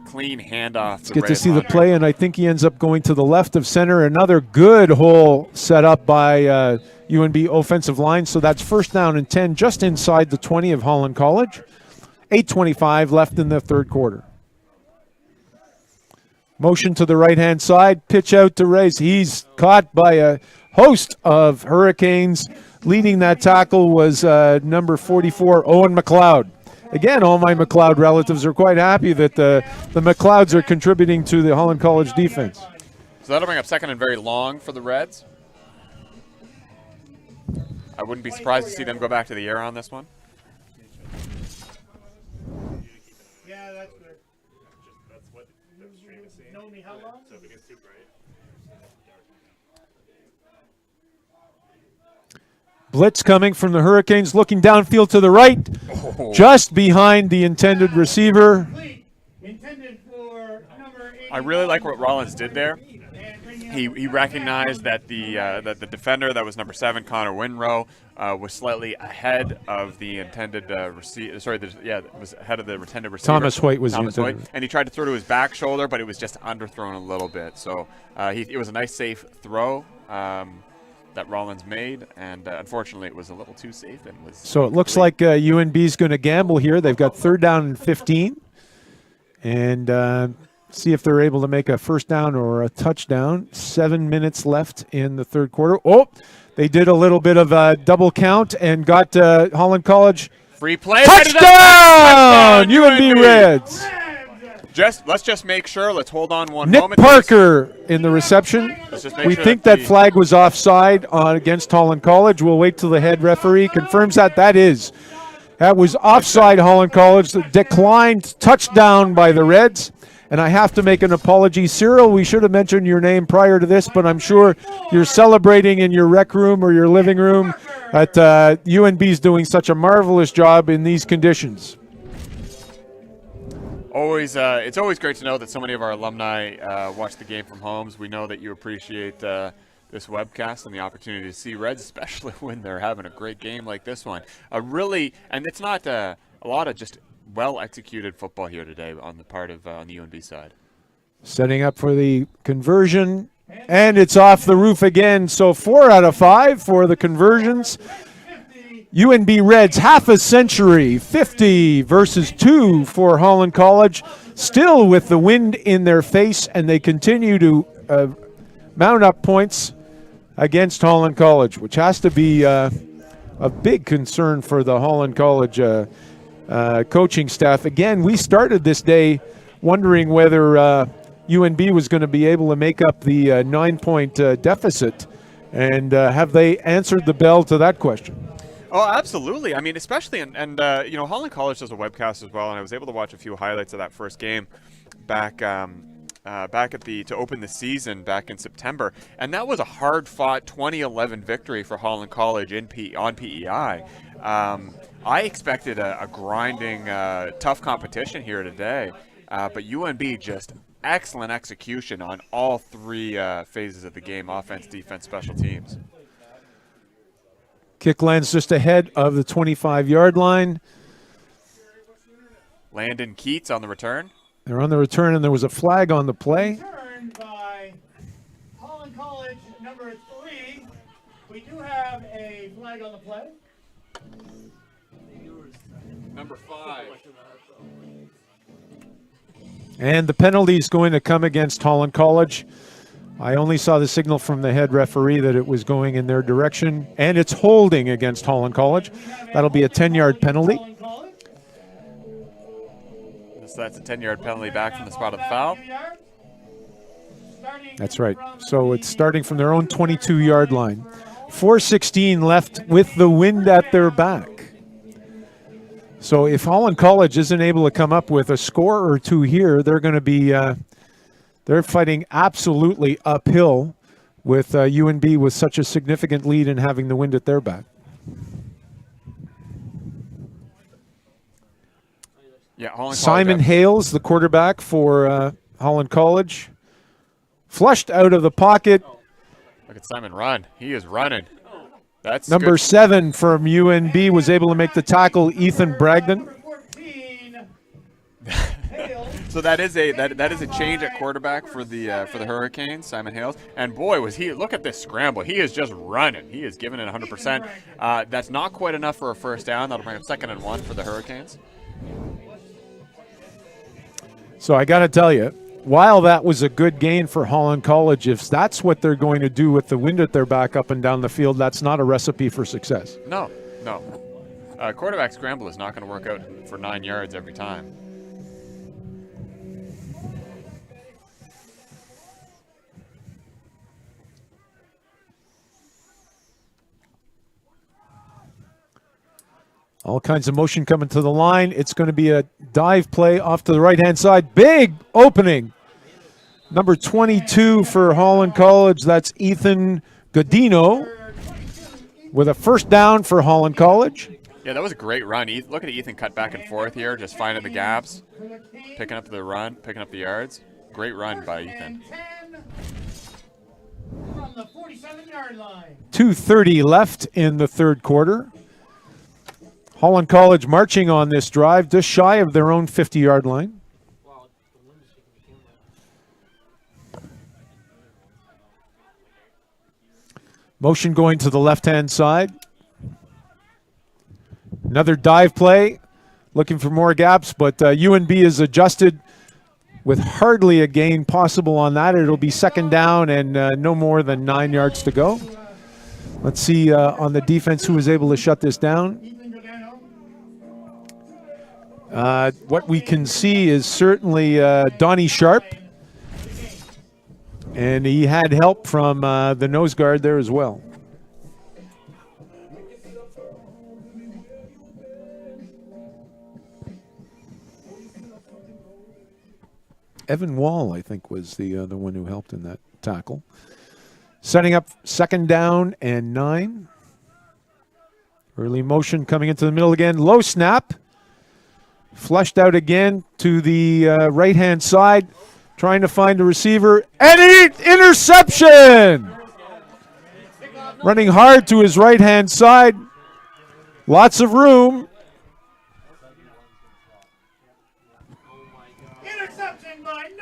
Clean handoff. Let's get to see the play, and I think he ends up going to the left of center. Another good hole set up by UNB offensive line. So that's first down and 10, just inside the 20 of Holland College. 8:25 left in the third quarter. Motion to the right-hand side, pitch out to Reyes. He's caught by a host of Hurricanes. Leading that tackle was number 44, Owen McLeod. Again, all my McLeod relatives are quite happy that the McLeods are contributing to the Holland College defense. So that'll bring up second and very long for the Reds. I wouldn't be surprised to see them go back to the air on this one. Yeah, that's good. That's what the stream is saying. Know me how long? So if it gets too bright. Blitz coming from the Hurricanes, looking downfield to the right, just behind the intended receiver. I really like what Rollins did there. He recognized that the defender that was number 7, Connor Winrow, was slightly ahead of the intended receiver. Sorry, it was ahead of the intended receiver. Thomas Hoyt was Thomas Hoyt, and he tried to throw to his back shoulder, but it was just underthrown a little bit. So it was a nice, safe throw that Rollins made, and unfortunately, it was a little too safe. And was so it looks like UNB's going to gamble here. They've got third down and 15, and see if they're able to make a first down or a touchdown. 7 minutes left in the third quarter. Oh, they did a little bit of a double count and got Holland College. Free play. Touchdown! UNB Reds. Let's just make sure. Let's hold on one Nick moment. Parker in the reception. We think that flag was offside against Holland College. We'll wait till the head referee confirms that. That was offside Holland College. Declined touchdown by the Reds. And I have to make an apology. Cyril, we should have mentioned your name prior to this, but I'm sure you're celebrating in your rec room or your living room that UNB's doing such a marvelous job in these conditions. It's always great to know that so many of our alumni watch the game from homes. We know that you appreciate this webcast and the opportunity to see Reds, especially when they're having a great game like this one. And it's not a lot of just well-executed football here today on the part of on the UNB side. Setting up for the conversion, and it's off the roof again. So 4 out of 5 for the conversions. UNB Reds, half a century, 50 versus 2 for Holland College. Still with the wind in their face, and they continue to mount up points against Holland College, which has to be a big concern for the Holland College coaching staff. Again, we started this day wondering whether UNB was going to be able to make up the 9-point deficit, and have they answered the bell to that question? Oh, absolutely. I mean, especially, Holland College does a webcast as well, and I was able to watch a few highlights of that first game back to open the season back in September, and that was a hard-fought 2011 victory for Holland College on PEI. I expected a grinding, tough competition here today, but UNB just excellent execution on all 3 phases of the game: offense, defense, special teams. Kick lands just ahead of the 25-yard line. Landon Keats on the return. They're on the return, and there was a flag on the play. Returned by Holland College, number 3. We do have a flag on the play. Number 5. And the penalty is going to come against Holland College. I only saw the signal from the head referee that it was going in their direction, and it's holding against Holland College. That'll be a 10-yard penalty. So that's a 10-yard penalty back from the spot of the foul. That's right. So it's starting from their own 22-yard line. 4:16 left with the wind at their back. So if Holland College isn't able to come up with a score or 2 here, they're going to be they're fighting absolutely uphill with UNB with such a significant lead and having the wind at their back. Yeah, Simon Hales, the quarterback for Holland College, flushed out of the pocket. Look at Simon run. He is running. That's number good. 7 from UNB was able to make the tackle, Ethan Bragdon. So that is a change at quarterback for the Hurricanes, Simon Hales. And boy, was he! Look at this scramble. He is just running. He is giving it 100%. That's not quite enough for a first down. That'll bring up 2nd and 1 for the Hurricanes. So I got to tell you, while that was a good gain for Holland College, if that's what they're going to do with the wind at their back up and down the field, that's not a recipe for success. No. Quarterback scramble is not going to work out for 9 yards every time. All kinds of motion coming to the line. It's going to be a dive play off to the right-hand side. Big opening. Number 22 for Holland College. That's Ethan Godino with a first down for Holland College. Yeah, that was a great run. Look at Ethan cut back and forth here, just finding the gaps, picking up the run, picking up the yards. Great run by Ethan. From the 47-yard line. 2:30 left in the third quarter. Holland College marching on this drive, just shy of their own 50-yard line. Motion going to the left-hand side. Another dive play, looking for more gaps, but UNB is adjusted with hardly a gain possible on that. It'll be 2nd down and no more than 9 yards to go. Let's see on the defense who was able to shut this down. What we can see is certainly Donnie Sharp, and he had help from the nose guard there as well. Evan Wall, I think, was the one who helped in that tackle. Setting up 2nd down and 9. Early motion coming into the middle again. Low snap. Flushed out again to the right-hand side, trying to find a receiver. And interception! Running hard to his right-hand side. Lots of room.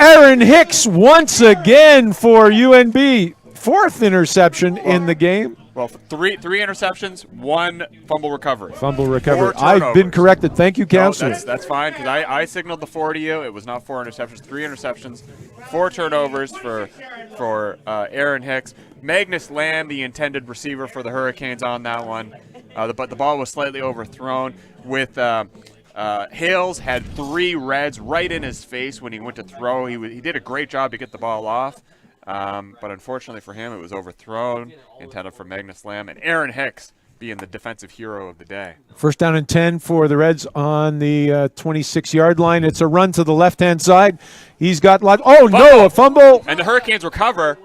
Aaron Hicks once again for UNB. Fourth interception in the game. Well, three interceptions, one fumble recovery. Fumble recovery. I've been corrected. Thank you, Counselor. No, that's fine, because I signaled the 4 to you. It was not 4 interceptions, 3 interceptions, 4 turnovers for Aaron Hicks. Magnus Lamb, the intended receiver for the Hurricanes on that one. But the ball was slightly overthrown with Hales had 3 reds right in his face when he went to throw. He did a great job to get the ball off. But unfortunately for him, it was overthrown, intended for Magnus Lamb, and Aaron Hicks being the defensive hero of the day. First down and 10 for the Reds on the 26-yard line. It's a run to the left-hand side. He's got a fumble. And the Hurricanes recover.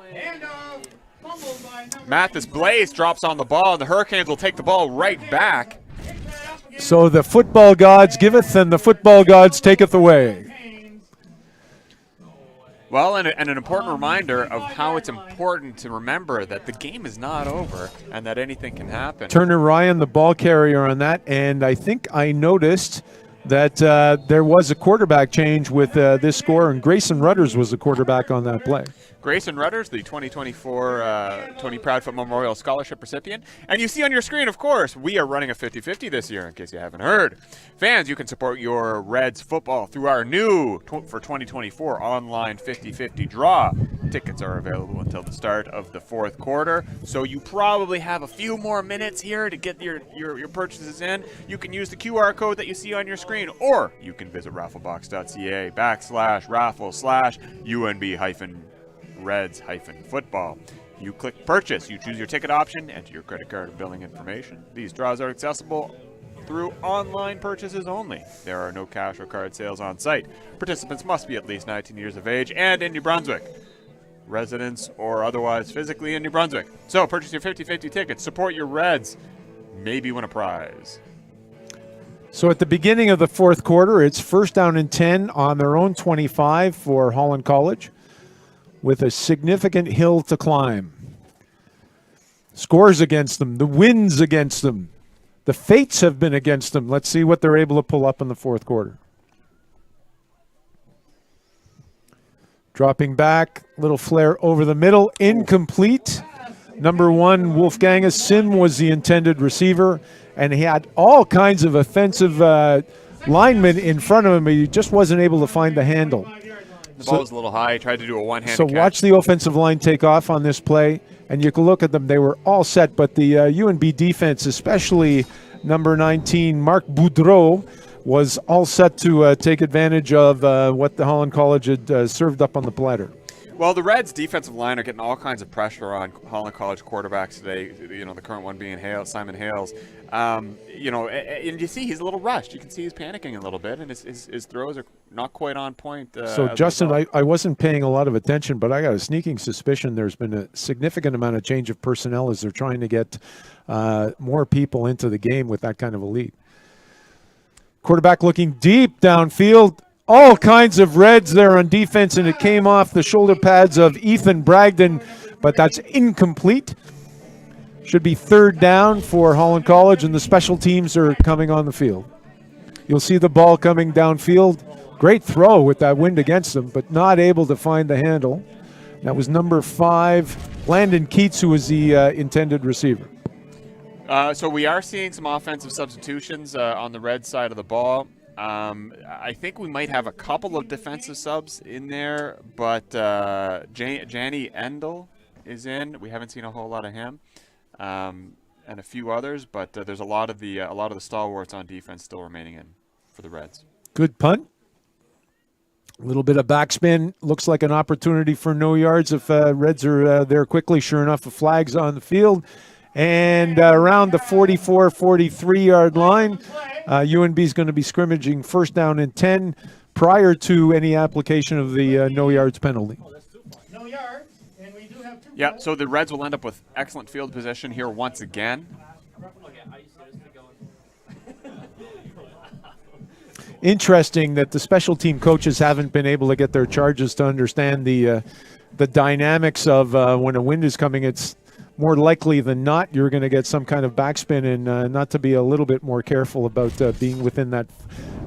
Mathis Blaze drops on the ball, and the Hurricanes will take the ball right back. So the football gods giveth, and the football gods taketh away. Well, and an important reminder of how it's important to remember that the game is not over and that anything can happen. Turner Ryan, the ball carrier on that, and I think I noticed that there was a quarterback change with this score, and Grayson Rudders was the quarterback on that play. Grayson Rudders, the 2024 Tony Proudfoot Memorial Scholarship recipient. And you see on your screen, of course, we are running a 50-50 this year, in case you haven't heard. Fans, you can support your Reds football through our new, for 2024, online 50-50 draw. Tickets are available until the start of the 4th quarter, so you probably have a few more minutes here to get your purchases in. You can use the QR code that you see on your screen, or you can visit rafflebox.ca/raffle/UNB-Reds-football. You click purchase, you choose your ticket option, enter your credit card and billing information. These draws are accessible through online purchases only. There are no cash or card sales on site. Participants must be at least 19 years of age and in New Brunswick. Residents or otherwise physically in New Brunswick. So purchase your 50-50 tickets, support your Reds, maybe win a prize. So at the beginning of the 4th quarter, it's first down and 10 on their own 25 for Holland College, with a significant hill to climb. Scores against them, the wins against them, the fates have been against them. Let's see what they're able to pull up in the 4th quarter. Dropping back, little flare over the middle, incomplete. Number 1, Wolfgang Sim was the intended receiver, and he had all kinds of offensive linemen in front of him, but he just wasn't able to find the handle. The ball was a little high. He tried to do a one-handed catch. So watch the offensive line take off on this play, and you can look at them. They were all set, but the UNB defense, especially number 19, Marc Boudreau, was all set to take advantage of what the Holland College had served up on the platter. Well, the Reds' defensive line are getting all kinds of pressure on Holland College quarterbacks today. You know, the current one being Simon Hales. You know, and you see he's a little rushed. You can see he's panicking a little bit, and his throws are not quite on point. So, Justin, I wasn't paying a lot of attention, but I got a sneaking suspicion there's been a significant amount of change of personnel as they're trying to get more people into the game with that kind of a lead. Quarterback looking deep downfield. All kinds of Reds there on defense, and it came off the shoulder pads of Ethan Bragdon, but that's incomplete. Should be 3rd down for Holland College, and the special teams are coming on the field. You'll see the ball coming downfield. Great throw with that wind against them, but not able to find the handle. That was number 5, Landon Keats, who was the intended receiver. So we are seeing some offensive substitutions on the Red side of the ball. I think we might have a couple of defensive subs in there, but Janny Endel is in. We haven't seen a whole lot of him, and a few others, but there's a lot of the stalwarts on defense still remaining in for the Reds. Good punt. A little bit of backspin. Looks like an opportunity for no yards if Reds are there quickly. Sure enough, the flag's on the field. And around the 44, 43-yard line, UNB is going to be scrimmaging first down and 10 prior to any application of the no yards penalty. No yards, and we do have 2. Yeah, so the Reds will end up with excellent field position here once again. interesting that the special team coaches haven't been able to get their charges to understand the dynamics of when a wind is coming. It's more likely than not you're going to get some kind of backspin, and not to be a little bit more careful about being within that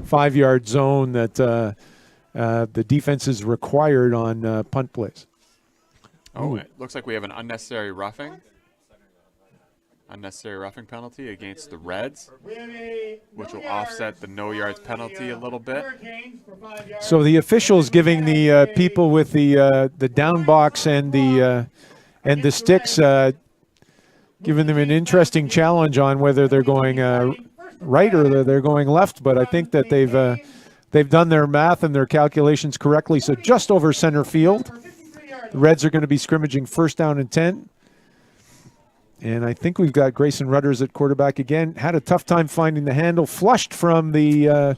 5-yard zone that the defense is required on punt plays. Oh, it looks like we have an unnecessary roughing. Unnecessary roughing penalty against the Reds, which will offset the no yards penalty a little bit. So the officials giving the people with the down box and the sticks, giving them an interesting challenge on whether they're going right or they're going left. But I think that they've done their math and their calculations correctly. So just over center field, the Reds are going to be scrimmaging first down and 10. And I think we've got Grayson Rudders at quarterback again. Had a tough time finding the handle. Flushed from the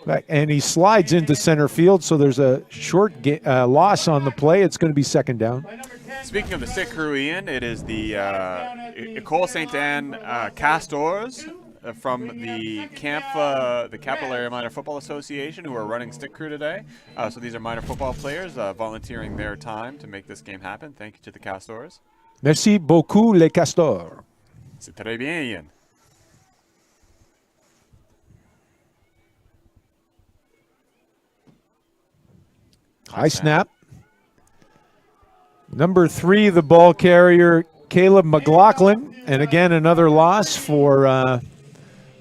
back, and he slides into center field. So there's a short loss on the play. It's going to be second down. Speaking of the sick crew, Ian, it is the École Sainte-Anne Castors from the Capital Area Minor Football Association who are running stick crew today. So these are minor football players volunteering their time to make this game happen. Thank you to the Castors. Merci beaucoup, les Castors. C'est très bien, Ian. High snap. Number 3, the ball carrier, Caleb McLaughlin. And again, another loss for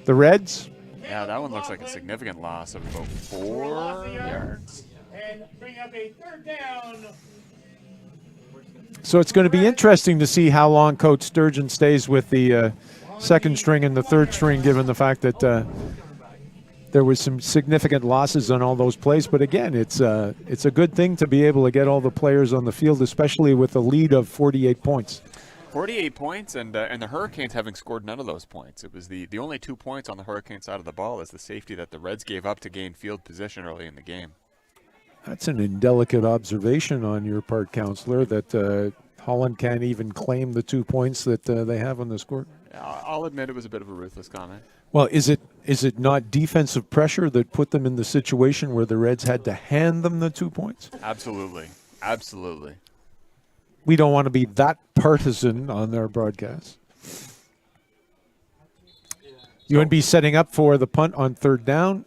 the Reds. Yeah, that one looks like a significant loss of about 4 yards. And bring up a third down. So it's going to be interesting to see how long Coach Sturgeon stays with the second string and the third string, given the fact that there was some significant losses on all those plays. But again, it's a good thing to be able to get all the players on the field, especially with a lead of 48 points. 48 points, and the Hurricanes having scored none of those points. It was the only 2 points on the Hurricane side of the ball is the safety that the Reds gave up to gain field position early in the game. That's an indelicate observation on your part, Counselor, that Holland can't even claim the 2 points that they have on the score. I'll admit it was a bit of a ruthless comment. Well, is it not defensive pressure that put them in the situation where the Reds had to hand them the 2 points? Absolutely. Absolutely. We don't want to be that partisan on their broadcast. UNB setting up for the punt on third down.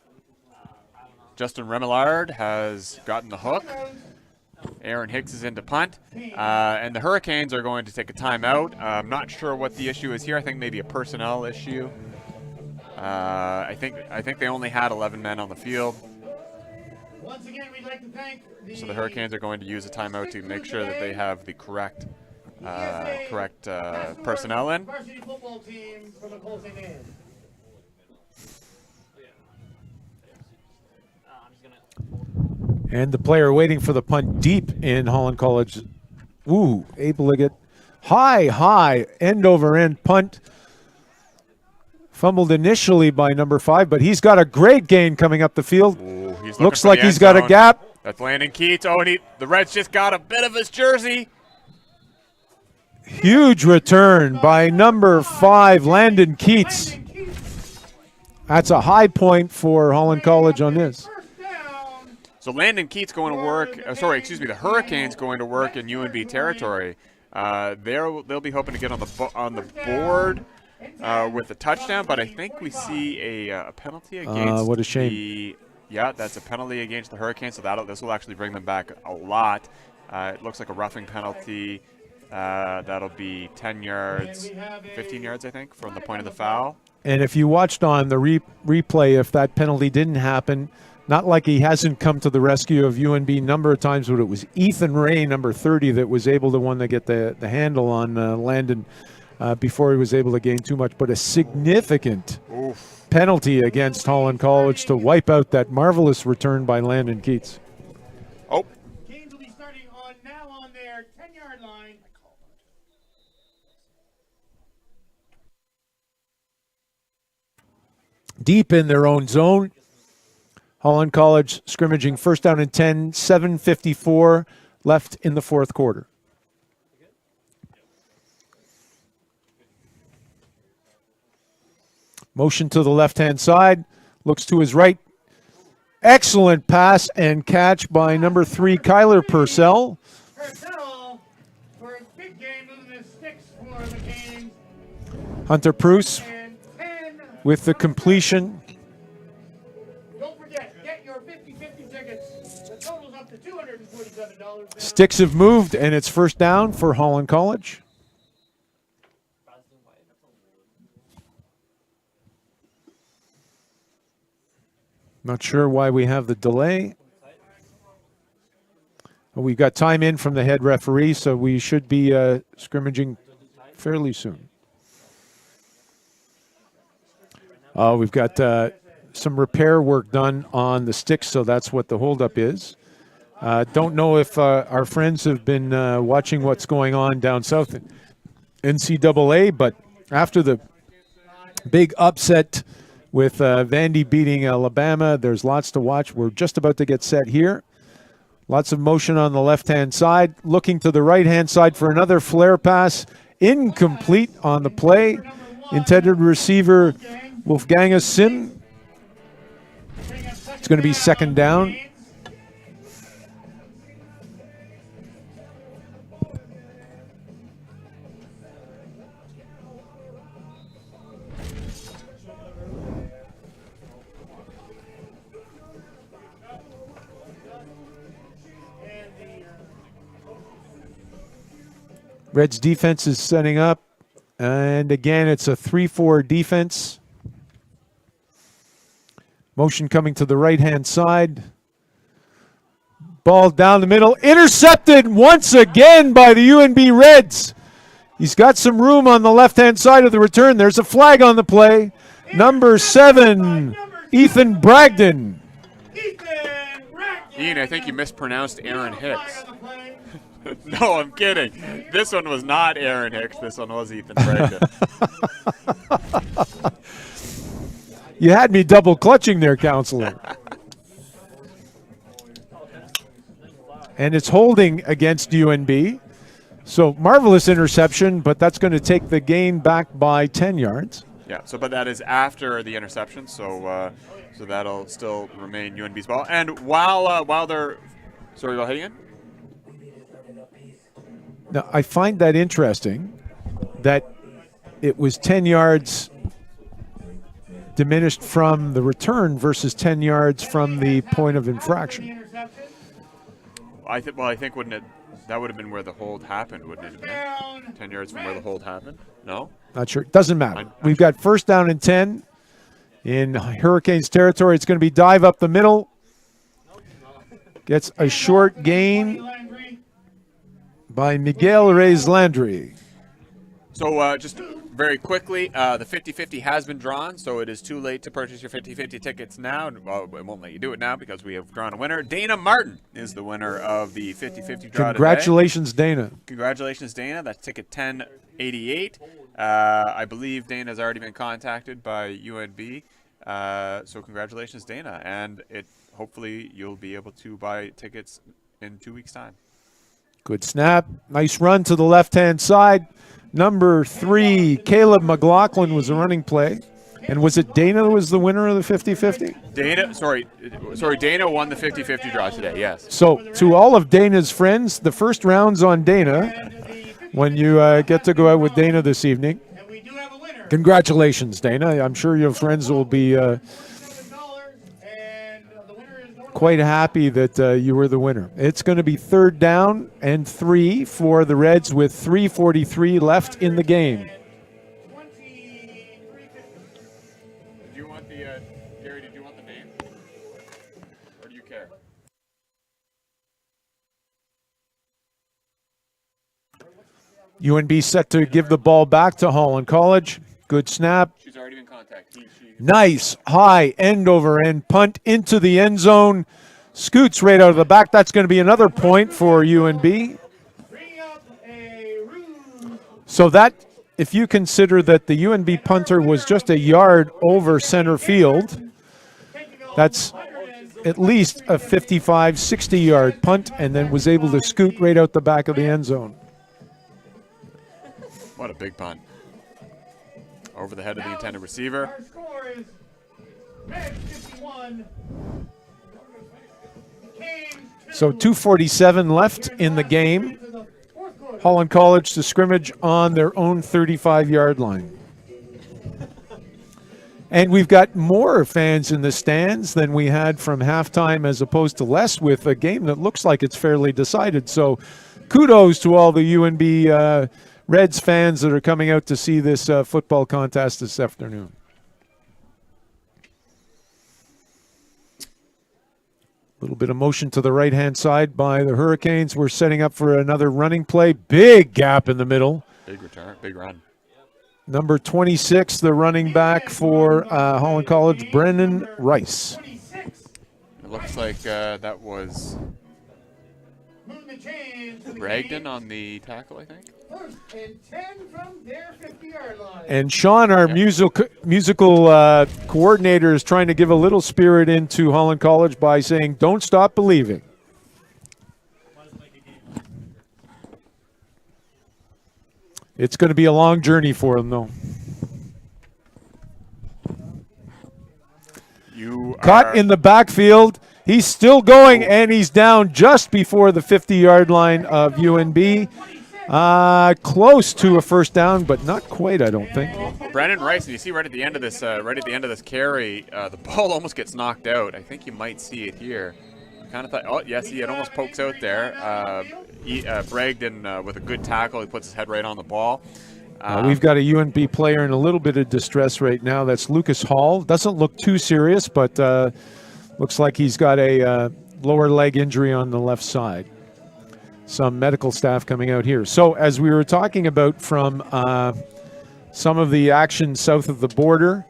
Justin Remillard has gotten the hook. Aaron Hicks is into punt. And the Hurricanes are going to take a timeout. I'm not sure what the issue is here. I think maybe a personnel issue. I think they only had 11 men on the field. Once again, we'd like to thank So the Hurricanes are going to use a timeout to make sure that they have the correct personnel in. varsity football team from École Sainte-Anne. And the player waiting for the punt deep in Holland College. Ooh, able to get high, end over end punt. Fumbled initially by number 5, but he's got a great gain coming up the field. Ooh, looks like he's got a gap. That's Landon Keats. Oh, and the Reds just got a bit of his jersey. Huge return by number 5, Landon Keats. That's a high point for Holland College on this. So Landon Keats going to work. The Hurricanes going to work in UNB territory. They'll be hoping to get on the board with a touchdown, but I think we see a penalty against. What a shame. That's a penalty against the Hurricanes. So this will actually bring them back a lot. It looks like a roughing penalty. That'll be 10 yards, 15 yards, I think, from the point of the foul. And if you watched on the replay, if that penalty didn't happen. Not like he hasn't come to the rescue of UNB a number of times, but it was Ethan Ray, number 30, that was able to get the handle on Landon before he was able to gain too much. But a significant penalty against Holland College to wipe out that marvelous return by Landon Keats. Oh. Canes will be starting now on their 10-yard line. Deep in their own zone. Holland College scrimmaging first down and 10, 7:54 left in the fourth quarter. Motion to the left-hand side, looks to his right, Excellent pass and catch by number 3, Kyler Purcell. Purcell for a big game moving the sticks for the Canes. Hunter Pruce And 10. with the completion. Don't forget, get your 50-50 tickets. The total's up to $247. Sticks have moved, and it's first down for Holland College. Not sure why we have the delay. We got time in from the head referee, so we should be scrimmaging fairly soon. We've got some repair work done on the sticks, so that's what the holdup is. Don't know if our friends have been watching what's going on down south in NCAA, but after the big upset with Vandy beating Alabama, there's lots to watch. We're just about to get set here. Lots of motion on the left-hand side. Looking to the right-hand side for another flare pass. Incomplete on the play. Intended receiver Wolfgang Sim. It's going to be second down. Reds defense is setting up. And again, it's a 3-4 defense. Motion coming to the right-hand side. Ball down the middle. Intercepted once again by the UNB Reds. He's got some room on the left-hand side of the return. There's a flag on the play. Number 7, Ethan Bragdon. Ian, I think you mispronounced Aaron Hicks. No, I'm kidding. This one was not Aaron Hicks. This one was Ethan Bragdon. You had me double clutching there, counselor. And it's holding against UNB. So marvelous interception, but that's going to take the gain back by 10 yards. Yeah, but that is after the interception, so that'll still remain UNB's ball. And while they're, sorry, go ahead again. Now, I find that interesting that it was 10 yards diminished from the return versus 10 yards from the point of infraction. I think wouldn't it? That would have been where the hold happened, wouldn't it have been? 10 yards from where the hold happened? No? Not sure. Doesn't matter. We've got first down and 10 in Hurricanes territory. It's going to be dive up the middle. Gets a short gain by Miguel Reyes Landry. So just very quickly, the 50-50 has been drawn, so it is too late to purchase your 50-50 tickets now. Well, it won't let you do it now because we have drawn a winner. Dana Martin is the winner of the 50-50 draw Congratulations, today. Dana. Congratulations, Dana. That's ticket 1088. I believe Dana's already been contacted by UNB. So congratulations, Dana. And hopefully you'll be able to buy tickets in 2 weeks' time. Good snap. Nice run to the left-hand side. Number 3, Caleb McLaughlin was the running play. And was it Dana who was the winner of the 50-50? Dana won the 50-50 draw today, yes. So to all of Dana's friends, the first round's on Dana when you get to go out with Dana this evening. Congratulations, Dana. I'm sure your friends will be quite happy that you were the winner. It's going to be third down and 3 for the Reds with 3:43 left in the game. Gary, did you want the name? Or do you care? UNB set to give the ball back to Holland College. Good snap. She's already been contacted. Nice high end over end punt into the end zone. Scoots right out of the back. That's going to be another point for UNB. So that, if you consider that the UNB punter was just a yard over center field, that's at least a 55, 60-yard punt, and then was able to scoot right out the back of the end zone. What a big punt. Over the head of the intended receiver. Our score is Red 51, So 2:47 left in the game. Holland College to scrimmage on their own 35-yard line. And we've got more fans in the stands than we had from halftime as opposed to less, with a game that looks like it's fairly decided. So kudos to all the UNB Reds fans that are coming out to see this football contest this afternoon. A little bit of motion to the right-hand side by the Hurricanes. We're setting up for another running play. Big gap in the middle. Big return, big run. Number 26, the running back for Holland College, Brennan Rice. It looks like that was Bragdon on the tackle, I think. First and 10 from their 50-yard line. And Sean, our musical coordinator, is trying to give a little spirit into Holland College by saying, "Don't stop believing." It's going to be a long journey for them, though. Caught in the backfield. He's still going, and he's down just before the 50-yard line of UNB. Close to a first down, but not quite, I don't think. Brandon Rice, and you see right at the end of this, carry, the ball almost gets knocked out. I think you might see it here. Kind of thought, oh yes, it almost pokes out there. Bragdon with a good tackle, he puts his head right on the ball. We've got a UNB player in a little bit of distress right now. That's Lucas Hall. Doesn't look too serious, but looks like he's got a lower leg injury on the left side. Some medical staff coming out here. So as we were talking about from some of the action south of the border,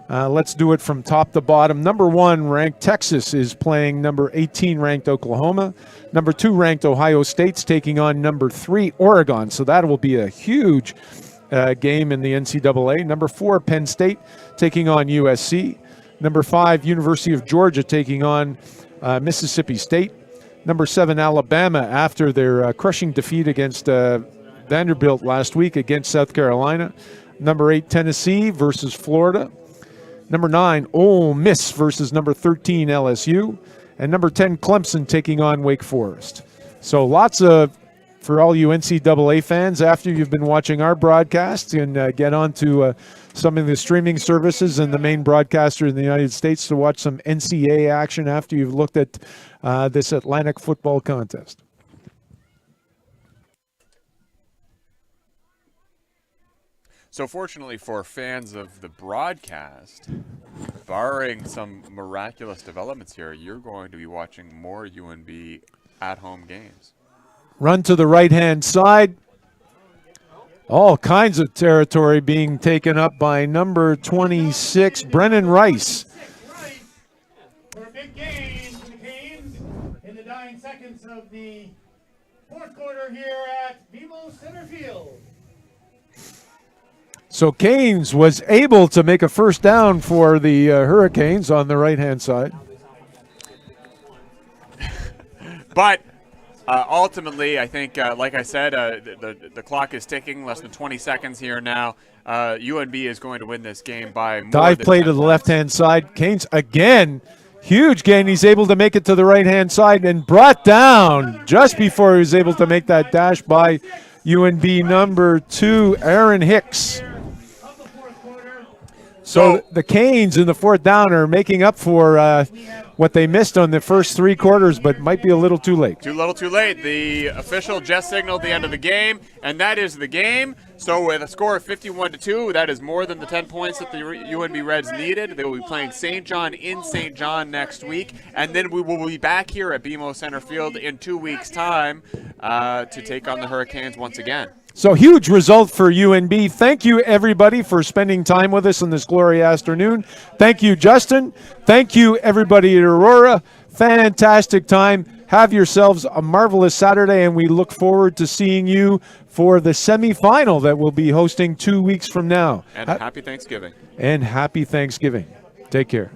let's do it from top to bottom. Number 1 ranked Texas is playing number 18 ranked Oklahoma. Number 2 ranked Ohio State's taking on number 3 Oregon. So that will be a huge game in the NCAA. Number 4 Penn State taking on USC. Number 5 University of Georgia taking on Mississippi State. Number 7 Alabama, after their crushing defeat against Vanderbilt last week against South Carolina. Number 8 Tennessee versus Florida. Number 9, Ole Miss versus number 13, LSU. And number 10, Clemson taking on Wake Forest. So lots of, for all you NCAA fans, after you've been watching our broadcast, and get on to some of the streaming services and the main broadcaster in the United States to watch some NCAA action after you've looked at this Atlantic football contest. So fortunately for fans of the broadcast, barring some miraculous developments here, you're going to be watching more UNB at-home games. Run to the right-hand side. All kinds of territory being taken up by number 26, Brennan Rice. For a big gain for the Canes in the dying seconds of the fourth quarter here at BMO Centre Field. So Canes was able to make a first down for the Hurricanes on the right-hand side. But ultimately, I think, like I said, the clock is ticking. Less than 20 seconds here now. UNB is going to win this game by more Dive than play 10 to the points. left-hand side. Canes again, huge gain. He's able to make it to the right-hand side and brought down just before he was able to make that dash by UNB number 2, Aaron Hicks. So the Canes in the fourth down are making up for what they missed on the first 3 quarters, but might be a little too late. Too little, too late. The official just signaled the end of the game, and that is the game. So with a score of 51-2, that is more than the 10 points that the UNB Reds needed. They will be playing St. John in St. John next week, and then we will be back here at BMO Centre Field in 2 weeks' time to take on the Hurricanes once again. So huge result for UNB. Thank you, everybody, for spending time with us on this glorious afternoon. Thank you, Justin. Thank you, everybody at Aurora. Fantastic time. Have yourselves a marvelous Saturday, and we look forward to seeing you for the semifinal that we'll be hosting 2 weeks from now. And happy Thanksgiving. And happy Thanksgiving. Take care.